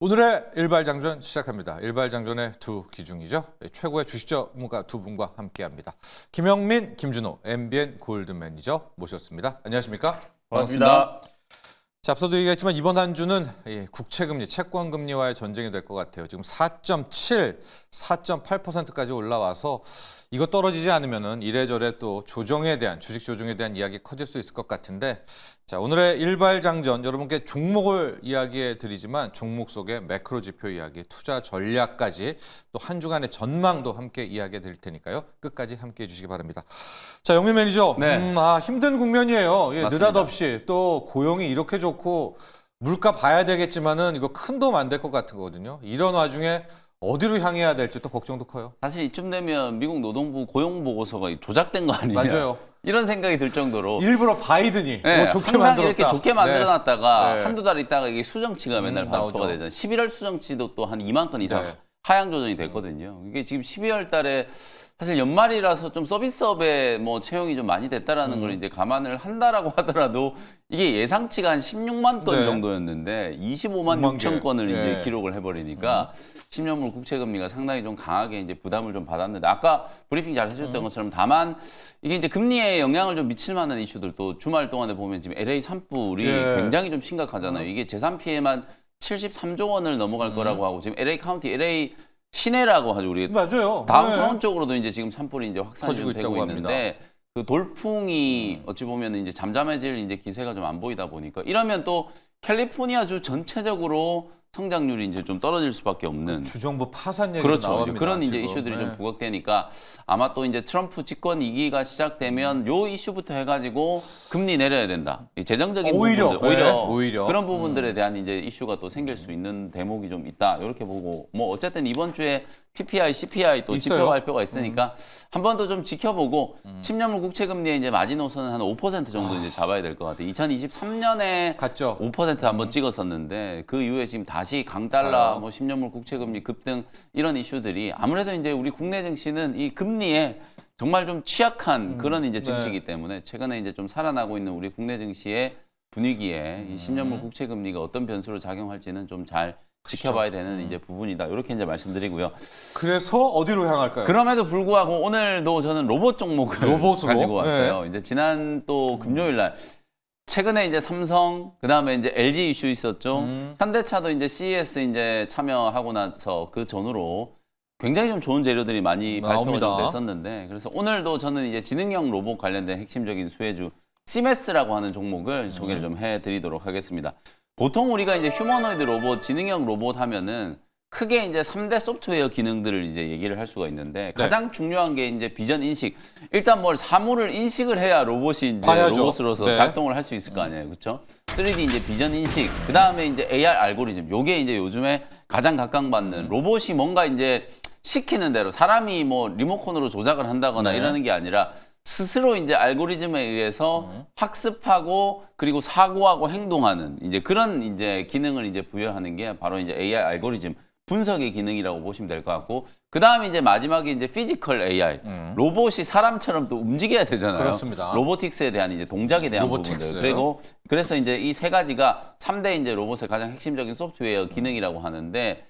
오늘의 일발장전 시작합니다. 일발장전의 두 기중이죠. 최고의 주식 전문가 두 분과 함께합니다. 김영민, 김준호, MBN 골드 매니저 모셨습니다. 안녕하십니까? 반갑습니다. 자, 앞서도 얘기했지만 이번 한 주는 국채금리, 채권금리와의 전쟁이 될 것 같아요. 지금 4.7, 4.8%까지 올라와서 이거 떨어지지 않으면은 이래저래 또 조정에 대한, 주식 조정에 대한 이야기 커질 수 있을 것 같은데, 자, 오늘의 일발장전 여러분께 종목을 이야기해 드리지만 종목 속의 매크로 지표 이야기, 투자 전략까지 또 한 주간의 전망도 함께 이야기해 드릴 테니까요. 끝까지 함께 해 주시기 바랍니다. 자, 영민 매니저, 네. 힘든 국면이에요. 예, 맞습니다. 느닷없이 또 고용이 이렇게 좋고 물가 봐야 되겠지만은 이거 큰 도움 안 될 것 같거든요. 이런 와중에 어디로 향해야 될지 또 걱정도 커요. 사실 이쯤 되면 미국 노동부 고용 보고서가 조작된 거 아니냐. 맞아요. 이런 생각이 들 정도로. 일부러 바이든이 네, 좋게 항상 만들었다. 이렇게 좋게 만들어놨다가 네. 한두 달 있다가 이게 수정치가 맨날 나오죠. 발표가 되잖아요. 11월 수정치도 또 한 2만 건 이상 네. 하향 조정이 됐거든요. 이게 지금 12월 달에 사실 연말이라서 좀 서비스업에 뭐 채용이 좀 많이 됐다라는 걸 이제 감안을 한다라고 하더라도 이게 예상치가 한 16만 건 네. 정도였는데 25만 6만 6천 개. 건을 네. 이제 기록을 해버리니까 10년물 국채금리가 상당히 좀 강하게 이제 부담을 좀 받았는데 아까 브리핑 잘 해주셨던 것처럼 다만 이게 이제 금리에 영향을 좀 미칠 만한 이슈들도 주말 동안에 보면 지금 LA 산불이 예. 굉장히 좀 심각하잖아요. 이게 재산 피해만 73조 원을 넘어갈 거라고 하고 지금 LA 카운티, LA 시내라고 하죠. 우리 맞아요. 다운타운 네. 쪽으로도 이제 지금 산불이 이제 확산이 터지고 좀 되고 있다고 있는데 그 돌풍이 어찌 보면 이제 잠잠해질 이제 기세가 좀 안 보이다 보니까 이러면 또 캘리포니아주 전체적으로 성장률이 이제 좀 떨어질 수밖에 없는 주정부 파산 얘기도 그렇죠. 나옵니다. 그런 이제 지금. 이슈들이 네. 좀 부각되니까 아마 또 이제 트럼프 집권 2기가 시작되면 요 이슈부터 해가지고 금리 내려야 된다. 이 재정적인 오히려, 부분들, 네, 오히려. 그런 부분들에 대한 이제 이슈가 또 생길 수 있는 대목이 좀 있다. 이렇게 보고 뭐 어쨌든 이번 주에 PPI, CPI 또 있어요. 지표 발표가 있으니까 한 번 더 좀 지켜보고 10년물 국채금리의 이제 마지노선은 한 5% 정도 이제 잡아야 될 것 같아요. 2023년에 갔죠. 5% 한번 찍었었는데 그 이후에 지금 다시 강달러, 뭐 10년물 국채금리 급등 이런 이슈들이 아무래도 이제 우리 국내 증시는 이 금리에 정말 좀 취약한 그런 이제 증시이기 때문에 최근에 이제 좀 살아나고 있는 우리 국내 증시의 분위기에 이 10년물 국채금리가 어떤 변수로 작용할지는 좀 잘 지켜봐야 되는 이제 부분이다. 이렇게 이제 말씀드리고요. 그래서 어디로 향할까요? 그럼에도 불구하고 오늘도 저는 로봇 종목을 로봇으로? 가지고 왔어요. 이제 지난 또 금요일 날 최근에 이제 삼성, 그다음에 이제 LG 이슈 있었죠. 현대차도 이제 CES 이제 참여하고 나서 그 전후로 굉장히 좀 좋은 재료들이 많이 발표가 좀 나옵니다. 됐었는데 그래서 오늘도 저는 이제 지능형 로봇 관련된 핵심적인 수혜주 시메스라고 하는 종목을 소개를 좀 해드리도록 하겠습니다. 보통 우리가 이제 휴머노이드 로봇, 지능형 로봇 하면은 크게 이제 3대 소프트웨어 기능들을 이제 얘기를 할 수가 있는데 가장 중요한 게 이제 비전 인식. 일단 뭘 사물을 인식을 해야 로봇이 이제 봐야죠. 로봇으로서 네. 작동을 할 수 있을 거 아니에요. 그렇죠? 3D 이제 비전 인식. 그다음에 이제 AR 알고리즘. 요게 이제 요즘에 가장 각광받는 로봇이 뭔가 이제 시키는 대로 사람이 뭐 리모컨으로 조작을 한다거나 네. 이러는 게 아니라 스스로 이제 알고리즘에 의해서 학습하고 그리고 사고하고 행동하는 이제 그런 이제 기능을 이제 부여하는 게 바로 이제 AI 알고리즘 분석의 기능이라고 보시면 될 것 같고 그 다음에 이제 마지막에 이제 피지컬 AI 로봇이 사람처럼 또 움직여야 되잖아요. 그렇습니다. 로보틱스에 대한 이제 동작에 대한 로보틱스. 부분들 그리고 그래서 이제 이 세 가지가 3대 이제 로봇의 가장 핵심적인 소프트웨어 기능이라고 하는데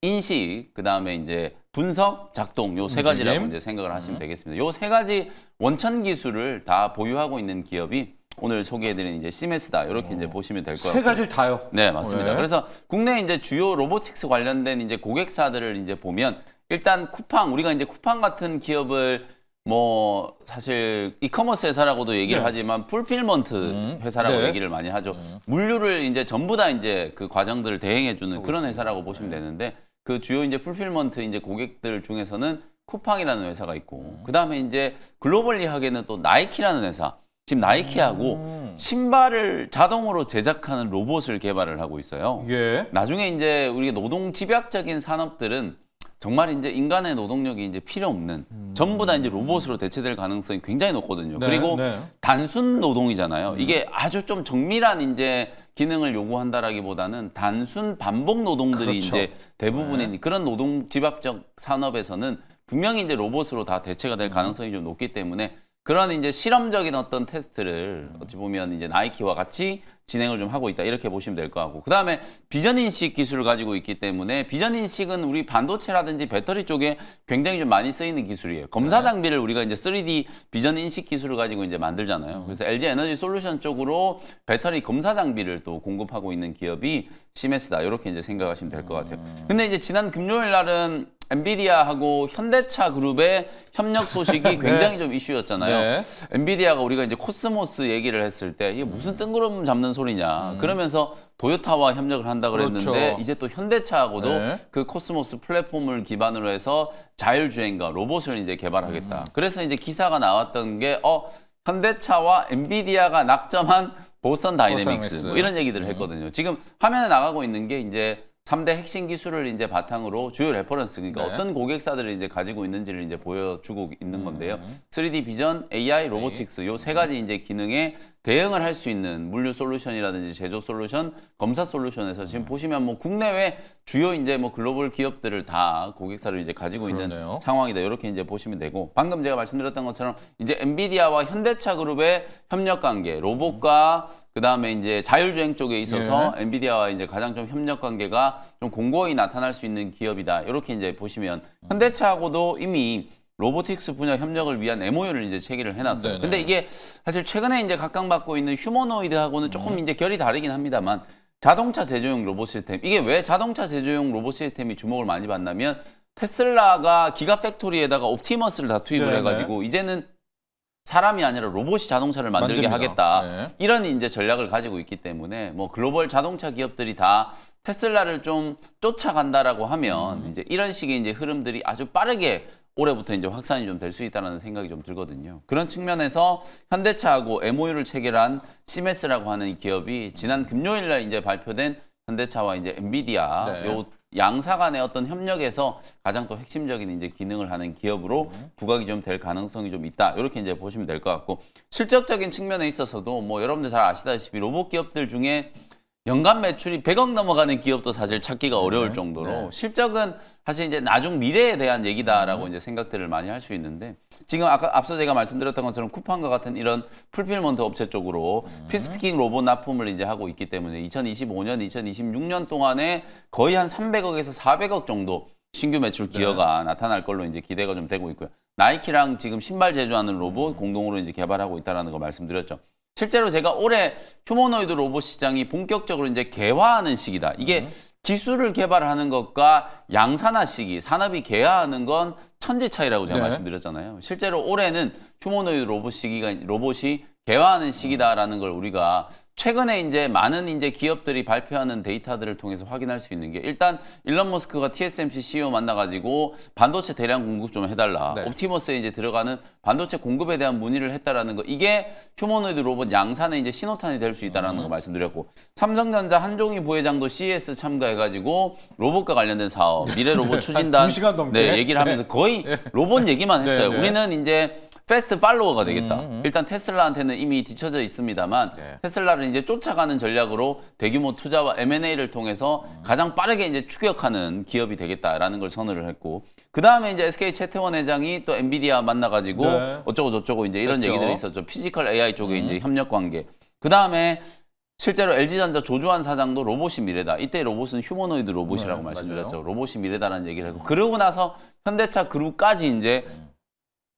인식, 그 다음에 이제 분석, 작동 요 세 가지라고 움직임. 이제 생각을 하시면 되겠습니다. 요 세 가지 원천 기술을 다 보유하고 있는 기업이 오늘 소개해드린 이제 시메스다 이렇게 이제 보시면 될 것 같아요. 세 가지를 다요. 네, 맞습니다. 네. 그래서 국내 이제 주요 로보틱스 관련된 이제 고객사들을 이제 보면 일단 쿠팡 우리가 이제 쿠팡 같은 기업을 뭐 사실 이커머스 회사라고도 얘기를 네. 하지만 풀필먼트 회사라고 네. 얘기를 많이 하죠. 물류를 이제 전부 다 이제 그 과정들을 대행해 주는 그런 회사라고 보시면 되는데 그 주요 이제 풀필먼트 이제 고객들 중에서는 쿠팡이라는 회사가 있고 그다음에 이제 글로벌리하게는 또 나이키라는 회사. 지금 나이키하고 신발을 자동으로 제작하는 로봇을 개발을 하고 있어요. 예. 나중에 이제 우리가 노동 집약적인 산업들은 정말 이제 인간의 노동력이 이제 필요 없는 전부 다 이제 로봇으로 대체될 가능성이 굉장히 높거든요. 네, 그리고 네. 단순 노동이잖아요. 이게 아주 좀 정밀한 이제 기능을 요구한다라기보다는 단순 반복 노동들이 그렇죠. 이제 대부분인 그런 노동 집약적 산업에서는 분명히 이제 로봇으로 다 대체가 될 가능성이 좀 높기 때문에 그런 이제 실험적인 어떤 테스트를 어찌 보면 이제 나이키와 같이 진행을 좀 하고 있다 이렇게 보시면 될 것 같고, 그다음에 비전 인식 기술을 가지고 있기 때문에 비전 인식은 우리 반도체라든지 배터리 쪽에 굉장히 좀 많이 쓰이는 기술이에요. 검사 장비를 우리가 이제 3D 비전 인식 기술을 가지고 이제 만들잖아요. 그래서 LG 에너지 솔루션 쪽으로 배터리 검사 장비를 또 공급하고 있는 기업이 시메스다 이렇게 이제 생각하시면 될 것 같아요. 근데 이제 지난 금요일 날은 엔비디아하고 현대차 그룹의 협력 소식이 굉장히 좀 이슈였잖아요. 네. 엔비디아가 우리가 이제 코스모스 얘기를 했을 때 이게 무슨 뜬구름 잡는 소리냐. 그러면서 도요타와 협력을 한다 그랬는데 그렇죠. 이제 또 현대차하고도 네. 그 코스모스 플랫폼을 기반으로 해서 자율주행과 로봇을 이제 개발하겠다. 그래서 이제 기사가 나왔던 게 현대차와 엔비디아가 낙점한 보스턴 다이내믹스 뭐 이런 얘기들을 했거든요. 지금 화면에 나가고 있는 게 이제 3대 핵심 기술을 이제 바탕으로 주요 레퍼런스, 그러니까 네. 어떤 고객사들이 이제 가지고 있는지를 이제 보여주고 있는 건데요. 3D 비전, AI, 로보틱스 요 세 가지 이제 기능에 대응을 할 수 있는 물류 솔루션이라든지 제조 솔루션, 검사 솔루션에서 지금 보시면 뭐 국내외 주요 이제 뭐 글로벌 기업들을 다 고객사를 이제 가지고 그러네요. 있는 상황이다. 이렇게 이제 보시면 되고, 방금 제가 말씀드렸던 것처럼 이제 엔비디아와 현대차 그룹의 협력 관계, 로봇과 그다음에 이제 자율주행 쪽에 있어서 엔비디아와 이제 가장 좀 협력 관계가 좀 공고히 나타날 수 있는 기업이다. 이렇게 이제 보시면 현대차하고도 이미 로보틱스 분야 협력을 위한 MOU를 이제 체결을 해놨어요. 네네. 근데 이게 사실 최근에 이제 각광받고 있는 휴머노이드하고는 조금 이제 결이 다르긴 합니다만, 자동차 제조용 로봇 시스템, 이게 왜 자동차 제조용 로봇 시스템이 주목을 많이 받냐면 테슬라가 기가팩토리에다가 옵티머스를 다 투입을 네네. 해가지고 이제는 사람이 아니라 로봇이 자동차를 만들게 만듭니다. 하겠다. 네. 이런 이제 전략을 가지고 있기 때문에 뭐 글로벌 자동차 기업들이 다 테슬라를 좀 쫓아간다라고 하면 이제 이런 식의 이제 흐름들이 아주 빠르게 올해부터 이제 확산이 좀 될 수 있다는 생각이 좀 들거든요. 그런 측면에서 현대차하고 MOU를 체결한 시메스라고 하는 이 기업이 지난 금요일 날 이제 발표된 현대차와 이제 엔비디아 네. 요 양사 간의 어떤 협력에서 가장 또 핵심적인 이제 기능을 하는 기업으로 부각이 좀 될 가능성이 좀 있다. 이렇게 이제 보시면 될 것 같고, 실적적인 측면에 있어서도 뭐 여러분들 잘 아시다시피 로봇 기업들 중에 연간 매출이 100억 넘어가는 기업도 사실 찾기가 어려울 정도로 실적은 사실 이제 나중 미래에 대한 얘기다라고 이제 생각들을 많이 할 수 있는데, 지금 아까 앞서 제가 말씀드렸던 것처럼 쿠팡과 같은 이런 풀필먼트 업체 쪽으로 피스피킹 로봇 납품을 이제 하고 있기 때문에 2025년, 2026년 동안에 거의 한 300억에서 400억 정도 신규 매출 기여가 나타날 걸로 이제 기대가 좀 되고 있고요. 나이키랑 지금 신발 제조하는 로봇 공동으로 이제 개발하고 있다라는 거 말씀드렸죠. 실제로 제가 올해 휴머노이드 로봇 시장이 본격적으로 이제 개화하는 시기다. 이게 기술을 개발하는 것과 양산화 시기, 산업이 개화하는 건 천지 차이라고 제가 말씀드렸잖아요. 실제로 올해는 휴머노이드 로봇이 개화하는 시기다라는 걸 우리가 최근에 이제 많은 이제 기업들이 발표하는 데이터들을 통해서 확인할 수 있는 게, 일단 일론 머스크가 TSMC CEO 만나가지고 반도체 대량 공급 좀 해달라. 네. 옵티머스에 이제 들어가는 반도체 공급에 대한 문의를 했다라는 거, 이게 휴머노이드 로봇 양산의 이제 신호탄이 될 수 있다라는 거 말씀드렸고, 삼성전자 한종희 부회장도 CES 참가해가지고 로봇과 관련된 사업, 미래 로봇 추진단 2시간 넘게. 얘기를 하면서 거의 로봇 얘기만 했어요. 네. 우리는 이제 패스트 팔로워가 되겠다. 일단 테슬라한테는 이미 뒤쳐져 있습니다만 테슬라를 이제 쫓아가는 전략으로 대규모 투자와 M&A를 통해서 가장 빠르게 이제 추격하는 기업이 되겠다라는 걸 선언을 했고, 그 다음에 이제 SK 최태원 회장이 또 엔비디아 만나가지고 어쩌고 저쩌고 이제 이런 했죠. 얘기들이 있었죠. 피지컬 AI 쪽에 이제 협력 관계. 그 다음에 실제로 LG전자 조주환 사장도 로봇이 미래다. 이때 로봇은 휴머노이드 로봇이라고 말씀드렸죠. 맞아요. 로봇이 미래다라는 얘기를 했고, 그러고 나서 현대차 그룹까지 이제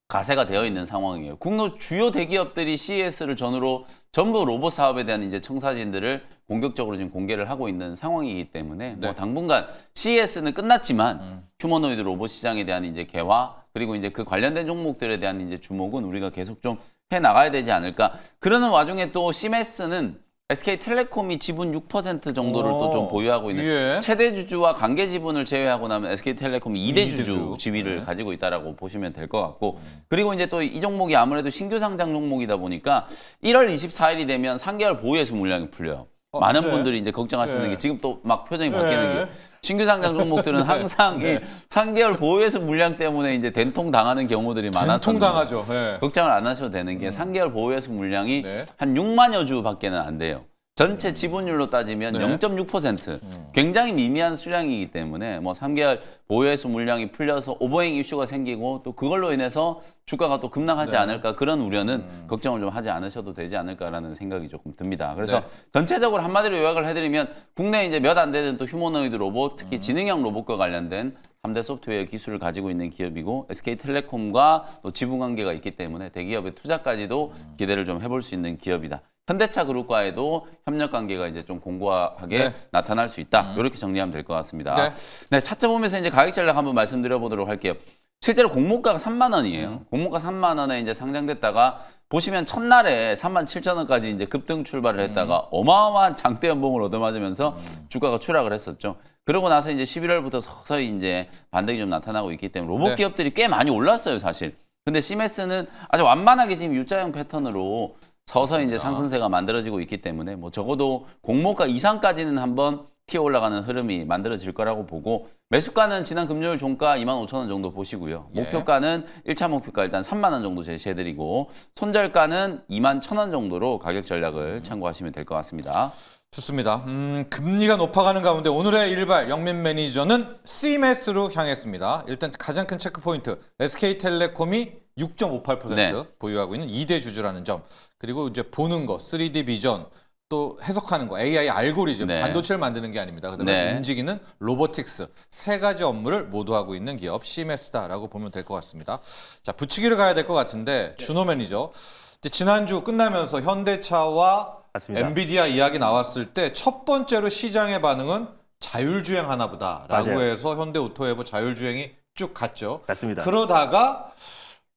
가세가 되어 있는 상황이에요. 국내 주요 대기업들이 CES를 전후로 전부 로봇 사업에 대한 이제 청사진들을 공격적으로 지금 공개를 하고 있는 상황이기 때문에 뭐 당분간 CES는 끝났지만 휴머노이드 로봇 시장에 대한 이제 개화, 그리고 이제 그 관련된 종목들에 대한 이제 주목은 우리가 계속 좀 해 나가야 되지 않을까. 그러는 와중에 또 시메스는 SK텔레콤이 지분 6% 정도를 또 좀 보유하고 있는 최대 주주와 관계 지분을 제외하고 나면 SK텔레콤이 2대 주주 지위를 가지고 있다라고 보시면 될 것 같고, 그리고 이제 또 이 종목이 아무래도 신규 상장 종목이다 보니까 1월 24일이 되면 3개월 보유해서 물량이 풀려요. 많은 분들이 이제 걱정하시는 게, 지금 또 막 표정이 바뀌는 게, 신규 상장 종목들은 항상 이 3개월 보유해서 물량 때문에 이제 된통 당하는 경우들이 많았었는데 당하죠. 걱정을 안 하셔도 되는 게 3개월 보유해서 물량이 한 6만여 주밖에는 안 돼요. 전체 지분율로 따지면 네. 0.6%. 굉장히 미미한 수량이기 때문에 뭐 3개월 보유해수 물량이 풀려서 오버행 이슈가 생기고 또 그걸로 인해서 주가가 또 급락하지 네. 않을까 그런 우려는 걱정을 좀 하지 않으셔도 되지 않을까라는 생각이 조금 듭니다. 그래서 네. 전체적으로 한마디로 요약을 해드리면 국내 이제 몇 안 되는 또 휴머노이드 로봇, 특히 지능형 로봇과 관련된 3대 소프트웨어 기술을 가지고 있는 기업이고 SK텔레콤과 또 지분 관계가 있기 때문에 대기업의 투자까지도 기대를 좀 해볼 수 있는 기업이다. 현대차 그룹과에도 협력 관계가 이제 좀 공고하게 네. 나타날 수 있다. 이렇게 정리하면 될 것 같습니다. 네. 네, 차트 보면서 이제 가격 전략 한번 말씀드려 보도록 할게요. 실제로 공모가가 3만 원이에요. 공모가 3만 원에 이제 상장됐다가 보시면 첫날에 3만 7천 원까지 이제 급등 출발을 했다가 어마어마한 장대 연봉을 얻어맞으면서 주가가 추락을 했었죠. 그러고 나서 이제 11월부터 서서히 이제 반등이 좀 나타나고 있기 때문에 로봇 네. 기업들이 꽤 많이 올랐어요, 사실. 근데 시메스는 아주 완만하게 지금 U자형 패턴으로 서서히 이제 상승세가 만들어지고 있기 때문에 뭐 적어도 공모가 이상까지는 한번 튀어 올라가는 흐름이 만들어질 거라고 보고 매수가는 지난 금요일 종가 25,000원 정도 보시고요. 예. 목표가는 1차 목표가 일단 3만 원 정도 제시해드리고 손절가는 21,000원 정도로 가격 전략을 참고하시면 될 것 같습니다. 좋습니다. 금리가 높아가는 가운데 오늘의 일발 영민 매니저는 CMS로 향했습니다. 일단 가장 큰 체크 포인트 SK텔레콤이 6.58% 네. 보유하고 있는 2대 주주라는 점. 그리고 이제 보는 거 3D 비전 또 해석하는 거 AI 알고리즘 네. 반도체를 만드는 게 아닙니다. 그다음에 네. 움직이는 로보틱스 세 가지 업무를 모두 하고 있는 기업 CMS다라고 보면 될 것 같습니다. 자, 붙이기를 가야 될 것 같은데 준호 매니저 이제 지난주 끝나면서 현대차와 맞습니다. 엔비디아 이야기 나왔을 때 첫 번째로 시장의 반응은 자율주행 하나 보다라고 맞아요. 해서 현대오토에버 자율주행이 쭉 갔죠. 맞습니다. 그러다가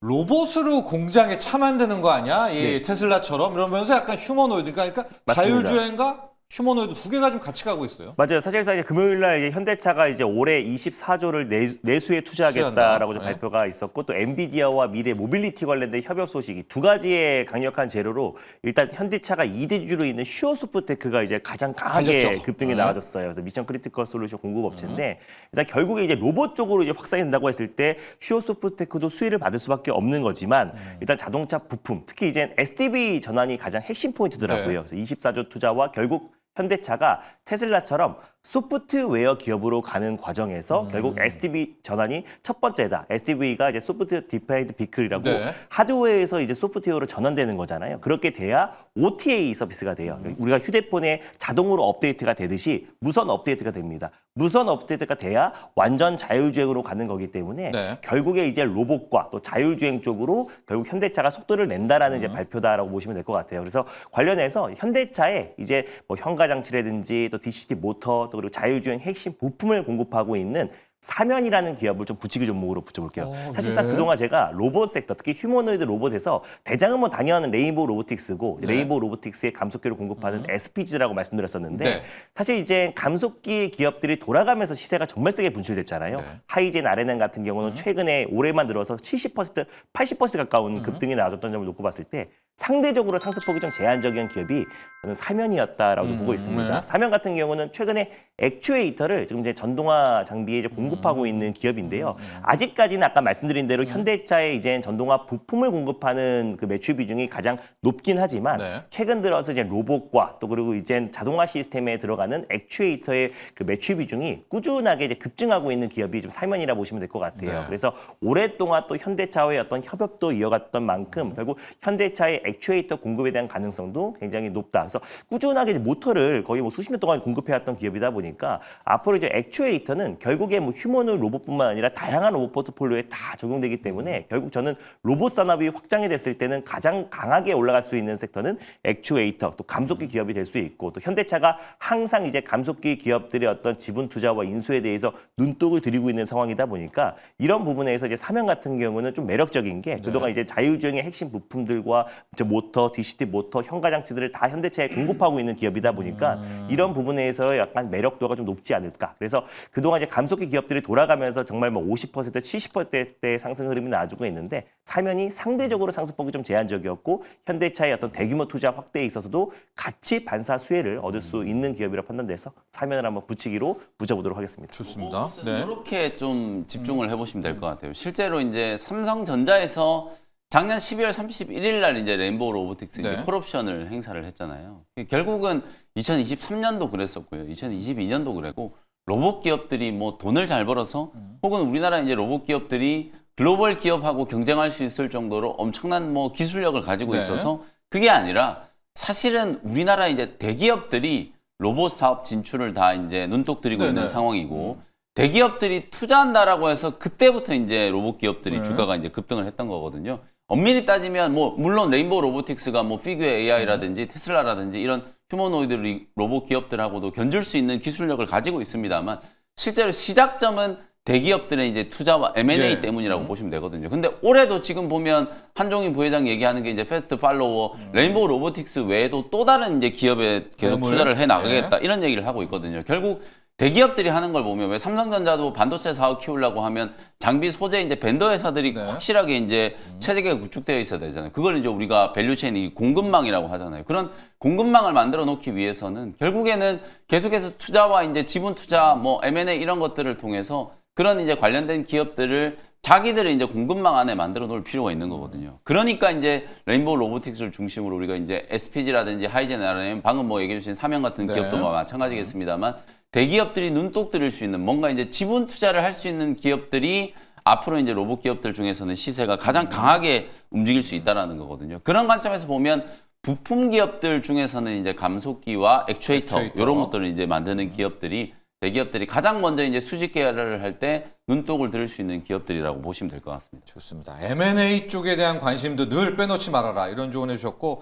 로봇으로 공장에 차 만드는 거 아니야? 이 네. 테슬라처럼 이러면서 약간 휴머노이드 그러니까 맞습니다. 자율주행과 휴머노이드 두 개가 지금 같이 가고 있어요. 맞아요. 사실상 이제 금요일 날 이제 현대차가 이제 올해 24조를 내수에 투자하겠다라고 좀 네. 발표가 있었고 또 엔비디아와 미래 모빌리티 관련된 협업 소식이 두 가지의 강력한 재료로 일단 현대차가 2대 주주로 있는 슈어소프테크가 이제 가장 강하게 달렸죠. 급등이 네. 나와줬어요. 그래서 미션 크리티컬 솔루션 공급 업체인데 일단 결국에 이제 로봇 쪽으로 이제 확산이 된다고 했을 때 슈어소프테크도 수혜를 받을 수밖에 없는 거지만 일단 자동차 부품 특히 이제 SDV 전환이 가장 핵심 포인트더라고요. 네. 그래서 24조 투자와 결국 현대차가 테슬라처럼 소프트웨어 기업으로 가는 과정에서 결국 SDV 전환이 첫 번째다. SDV가 이제 소프트 디파인드 비클이라고 네. 하드웨어에서 이제 소프트웨어로 전환되는 거잖아요. 그렇게 돼야 OTA 서비스가 돼요. 우리가 휴대폰에 자동으로 업데이트가 되듯이 무선 업데이트가 됩니다. 무선 업데이트가 돼야 완전 자율주행으로 가는 거기 때문에 네. 결국에 이제 로봇과 또 자율주행 쪽으로 결국 현대차가 속도를 낸다라는 이제 발표다라고 보시면 될 것 같아요. 그래서 관련해서 현대차에 이제 뭐 현가 장치라든지 또 DCT 모터 또 그리고 자율주행 핵심 부품을 공급하고 있는 사면이라는 기업을 좀 붙이기 종목으로 붙여볼게요. 사실상 네. 그동안 제가 로봇 섹터, 특히 휴머노이드 로봇에서 대장은 뭐 당연한 레인보우 로보틱스고 네. 레인보우 로보틱스의 감속기를 공급하는 SPG라고 말씀드렸었는데 네. 사실 이제 감속기 기업들이 돌아가면서 시세가 정말 세게 분출됐잖아요. 네. 하이젠, RNN 같은 경우는 최근에 올해만 들어서 70%, 80% 가까운 급등이 나와줬던 점을 놓고 봤을 때 상대적으로 상승폭이 좀 제한적인 기업이 저는 사면이었다라고 좀 보고 있습니다. 네. 사면 같은 경우는 최근에 액추에이터를 지금 이제 전동화 장비에 이제 공급하고 있는 기업인데요. 아직까지는 아까 말씀드린 대로 현대차에 이제 전동화 부품을 공급하는 그 매출 비중이 가장 높긴 하지만 네. 최근 들어서 이제 로봇과 또 그리고 이제 자동화 시스템에 들어가는 액추에이터의 그 매출 비중이 꾸준하게 이제 급증하고 있는 기업이 좀 사면이라 보시면 될 것 같아요. 네. 그래서 오랫동안 또 현대차와의 어떤 협업도 이어갔던 만큼 결국 현대차의 액추에이터 공급에 대한 가능성도 굉장히 높다. 그래서 꾸준하게 이제 모터를 거의 뭐 수십 년 동안 공급해왔던 기업이다 보니까 앞으로 이제 액추에이터는 결국에 뭐 휴머노id 로봇뿐만 아니라 다양한 로봇 포트폴리오에 다 적용되기 때문에 결국 저는 로봇 산업이 확장이 됐을 때는 가장 강하게 올라갈 수 있는 섹터는 액추에이터, 또 감속기 기업이 될 수 있고 또 현대차가 항상 이제 감속기 기업들의 어떤 지분 투자와 인수에 대해서 눈독을 들이고 있는 상황이다 보니까 이런 부분에서 이제 사면 같은 경우는 좀 매력적인 게 그동안 이제 자율주행의 핵심 부품들과 이제 모터, DCT 모터, 현가 장치들을 다 현대차에 공급하고 있는 기업이다 보니까 이런 부분에서 약간 매력도가 좀 높지 않을까. 그래서 그동안 이제 감속기 기업들이 돌아가면서 정말 뭐 50%, 70%대 상승 흐름이 나와주고 있는데 사면이 상대적으로 상승폭이 좀 제한적이었고 현대차의 어떤 대규모 투자 확대에 있어서도 같이 반사 수혜를 얻을 수 있는 기업이라 판단돼서 사면을 한번 붙이기로 붙여보도록 하겠습니다. 좋습니다. 네. 이렇게 좀 집중을 해보시면 될 것 같아요. 실제로 이제 삼성전자에서 작년 12월 31일 날 이제 레인보우 로보틱스 네. 이제 콜옵션을 행사를 했잖아요. 결국은 2023년도 그랬었고요. 2022년도 그랬고 로봇 기업들이 뭐 돈을 잘 벌어서 혹은 우리나라 이제 로봇 기업들이 글로벌 기업하고 경쟁할 수 있을 정도로 엄청난 뭐 기술력을 가지고 네. 있어서 그게 아니라 사실은 우리나라 이제 대기업들이 로봇 사업 진출을 다 이제 눈독 들이고 네네. 있는 상황이고 대기업들이 투자한다라고 해서 그때부터 이제 로봇 기업들이 네. 주가가 이제 급등을 했던 거거든요. 엄밀히 따지면 뭐 물론 레인보우 로보틱스가 뭐 피규어 AI라든지 테슬라라든지 이런 휴머노이드 로봇 기업들하고도 견줄 수 있는 기술력을 가지고 있습니다만 실제로 시작점은 대기업들의 이제 투자와 M&A 예. 때문이라고 보시면 되거든요. 근데 올해도 지금 보면 한종인 부회장 얘기하는 게 이제 패스트 팔로워, 레인보우 로보틱스 외에도 또 다른 이제 기업에 계속 매물. 투자를 해 나가겠다 이런 얘기를 하고 있거든요. 결국 대기업들이 하는 걸 보면 왜 삼성전자도 반도체 사업 키우려고 하면 장비 소재 이제 벤더 회사들이 네. 확실하게 이제 체계가 구축되어 있어야 되잖아요. 그걸 이제 우리가 밸류체인이 공급망이라고 하잖아요. 그런 공급망을 만들어 놓기 위해서는 결국에는 계속해서 투자와 이제 지분 투자, 뭐 M&A 이런 것들을 통해서 그런 이제 관련된 기업들을 자기들의 이제 공급망 안에 만들어 놓을 필요가 있는 거거든요. 그러니까 이제 레인보우 로보틱스를 중심으로 우리가 이제 SPG라든지 하이젠 RM 방금 뭐 얘기해 주신 삼형 같은 네. 기업도 마찬가지겠습니다만 대기업들이 눈독 들일 수 있는 뭔가 이제 지분 투자를 할 수 있는 기업들이 앞으로 이제 로봇 기업들 중에서는 시세가 가장 강하게 움직일 수 있다라는 거거든요. 그런 관점에서 보면 부품 기업들 중에서는 이제 감속기와 액추에이터 이런 것들을 이제 만드는 기업들이 대기업들이 가장 먼저 이제 수직 계열을 할 때 눈독을 들일 수 있는 기업들이라고 보시면 될 것 같습니다. 좋습니다. M&A 쪽에 대한 관심도 늘 빼놓지 말아라 이런 조언 해주셨고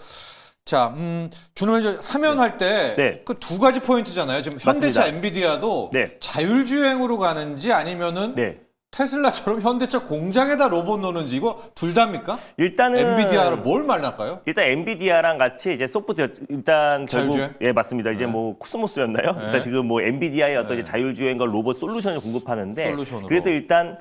자, 준호님 사면할 때 네. 그 두 가지 포인트잖아요. 지금 현대차, 맞습니다. 엔비디아도 네. 자율주행으로 가는지 아니면은 네. 테슬라처럼 현대차 공장에다 로봇 놓는지 이거 둘 다입니까? 일단은 엔비디아로 뭘 말할까요? 일단 엔비디아랑 같이 이제 소프트웨어 일단 결국 자율주행? 예 맞습니다. 이제 뭐 코스모스였나요? 네. 일단 지금 뭐 엔비디아의 어떤 네. 이제 자율주행과 로봇 솔루션을 공급하는데 솔루션으로. 그래서 일단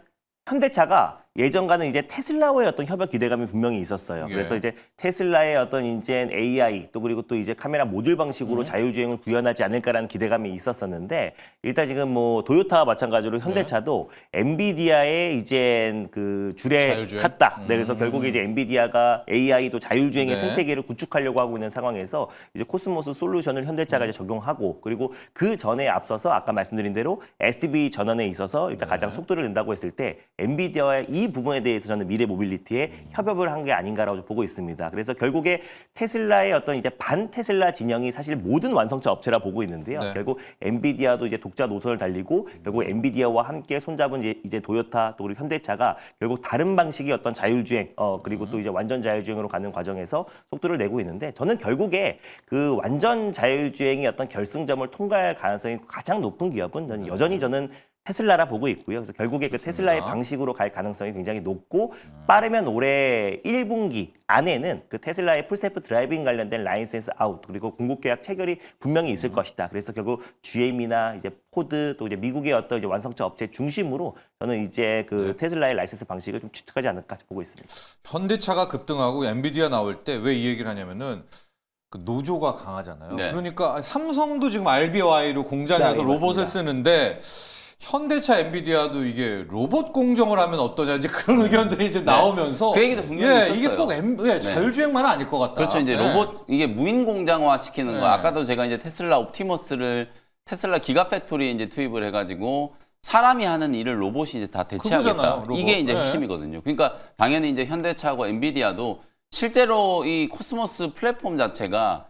현대차가 예전과는 이제 테슬라와의 어떤 협업 기대감이 분명히 있었어요. 예. 그래서 이제 테슬라의 어떤 이제 AI 또 그리고 또 이제 카메라 모듈 방식으로 자율주행을 구현하지 않을까라는 기대감이 있었었는데 일단 지금 뭐 도요타와 마찬가지로 현대차도 엔비디아의 이제 그 줄에 자율주행? 탔다. 네, 그래서 결국에 이제 엔비디아가 AI도 자율주행의 네. 생태계를 구축하려고 하고 있는 상황에서 이제 코스모스 솔루션을 현대차가 이제 적용하고 그리고 그 전에 앞서서 아까 말씀드린 대로 SDV 전환에 있어서 일단 가장 속도를 낸다고 했을 때 엔비디아의 이 부분에 대해서 저는 미래 모빌리티에 협업을 한 게 아닌가라고 보고 있습니다. 그래서 결국에 테슬라의 어떤 이제 반 테슬라 진영이 사실 모든 완성차 업체라 보고 있는데요. 네. 결국 엔비디아도 이제 독자 노선을 달리고 결국 엔비디아와 함께 손잡은 이제 도요타 또 그리고 현대차가 결국 다른 방식의 어떤 자율주행 그리고 또 이제 완전 자율주행으로 가는 과정에서 속도를 내고 있는데 저는 결국에 그 완전 자율주행의 어떤 결승점을 통과할 가능성이 가장 높은 기업은 저는 여전히 저는 테슬라라 보고 있고요. 그래서 결국에 그 테슬라의 방식으로 갈 가능성이 굉장히 높고 빠르면 올해 1분기 안에는 그 테슬라의 풀스테프 드라이빙 관련된 라이센스 아웃 그리고 공급 계약 체결이 분명히 있을 것이다. 그래서 결국 GM이나 이제 포드 또 이제 미국의 어떤 이제 완성차 업체 중심으로 저는 이제 그 테슬라의 라이센스 방식을 좀 취득하지 않을까 보고 있습니다. 현대차가 급등하고 엔비디아 나올 때 왜 이 얘기를 하냐면은 그 노조가 강하잖아요. 네. 그러니까 삼성도 지금 RBY로 공장에서 네, 로봇을 맞습니다. 쓰는데 현대차, 엔비디아도 이게 로봇 공정을 하면 어떠냐 이제 그런 의견들이 이제 나오면서 그 얘기도 분명히 있었어요. 이게 꼭 자율주행만은 아닐 것 같다. 그렇죠. 이제 네. 로봇 이게 무인 공장화 시키는 네. 거. 아까도 제가 이제 테슬라 옵티머스를 테슬라 기가 팩토리에 이제 투입을 해가지고 사람이 하는 일을 로봇이 이제 다 대체하겠다. 그거잖아요, 로봇. 이게 이제 네. 핵심이거든요. 그러니까 당연히 이제 현대차하고 엔비디아도 실제로 이 코스모스 플랫폼 자체가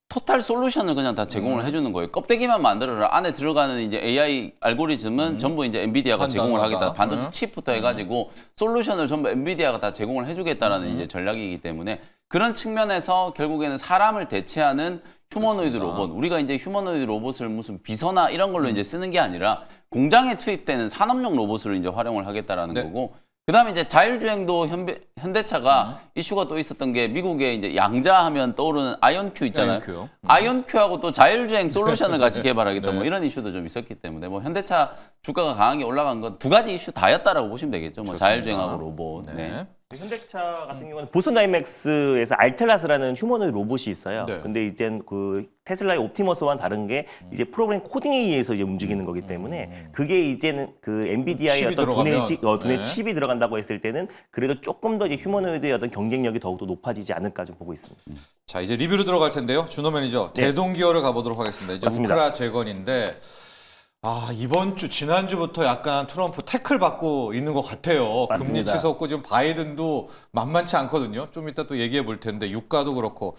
토탈 솔루션을 그냥 다 제공을 해주는 거예요. 껍데기만 만들어라. 안에 들어가는 이제 AI 알고리즘은 전부 이제 엔비디아가 제공을 하겠다. 반도체 칩부터 해가지고 솔루션을 전부 엔비디아가 다 제공을 해주겠다라는 이제 전략이기 때문에 그런 측면에서 결국에는 사람을 대체하는 휴머노이드 로봇. 우리가 이제 휴머노이드 로봇을 무슨 비서나 이런 걸로 이제 쓰는 게 아니라 공장에 투입되는 산업용 로봇을 이제 활용을 하겠다라는 네. 거고. 그다음에 이제 자율주행도 현대차가 이슈가 또 있었던 게 미국의 이제 양자하면 떠오르는 아이언큐 있잖아요. 아이언큐. 아이언큐하고 또 자율주행 솔루션을 같이 개발하겠다. 뭐 이런 이슈도 좀 있었기 때문에 뭐 현대차 주가가 강하게 올라간 건 두 가지 이슈 다였다라고 보시면 되겠죠. 뭐 좋습니다. 자율주행하고 로봇. 네. 네. 현대차 같은 경우는 보선 다이맥스에서 알텔라스라는 휴머노id 로봇이 있어요. 네. 근데 이제 그 테슬라의 옵티머스와는 다른 게 이제 프로그램 코딩에 의해서 이제 움직이는 거기 때문에 그게 이제는 그 엔비디아의 칩이 어떤 두뇌 들어가면, 두뇌 네. 칩이 들어간다고 했을 때는 그래도 조금 더 이제 휴머노이드의 어떤 경쟁력이 더욱더 높아지지 않을까 좀 보고 있습니다. 자, 이제 리뷰로 들어갈 텐데요. 준호 매니저, 대동기어를 가보도록 하겠습니다. 이제 맞습니다. 우크라 재건인데 이번 주 지난주부터 약간 트럼프 태클 받고 있는 것 같아요. 금리 맞습니다. 치솟고 지금 바이든도 만만치 않거든요. 좀 이따 또 얘기해 볼 텐데 유가도 그렇고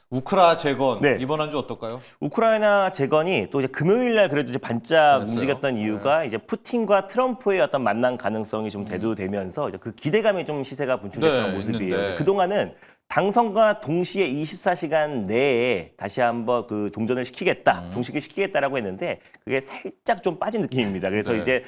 우크라 재건 네. 이번 한 주 어떨까요? 우크라이나 재건이 또 이제 금요일 날 그래도 이제 반짝 그랬어요. 움직였던 이유가 이제 푸틴과 트럼프의 어떤 만남 가능성이 좀 대두되면서 이제 그 기대감이 좀 시세가 분출됐던 네, 모습이에요. 있는데. 그동안은 당선과 동시에 24시간 내에 다시 한번 그 종전을 시키겠다, 종식을 시키겠다라고 했는데 그게 살짝 좀 빠진 느낌입니다. 그래서 네. 이제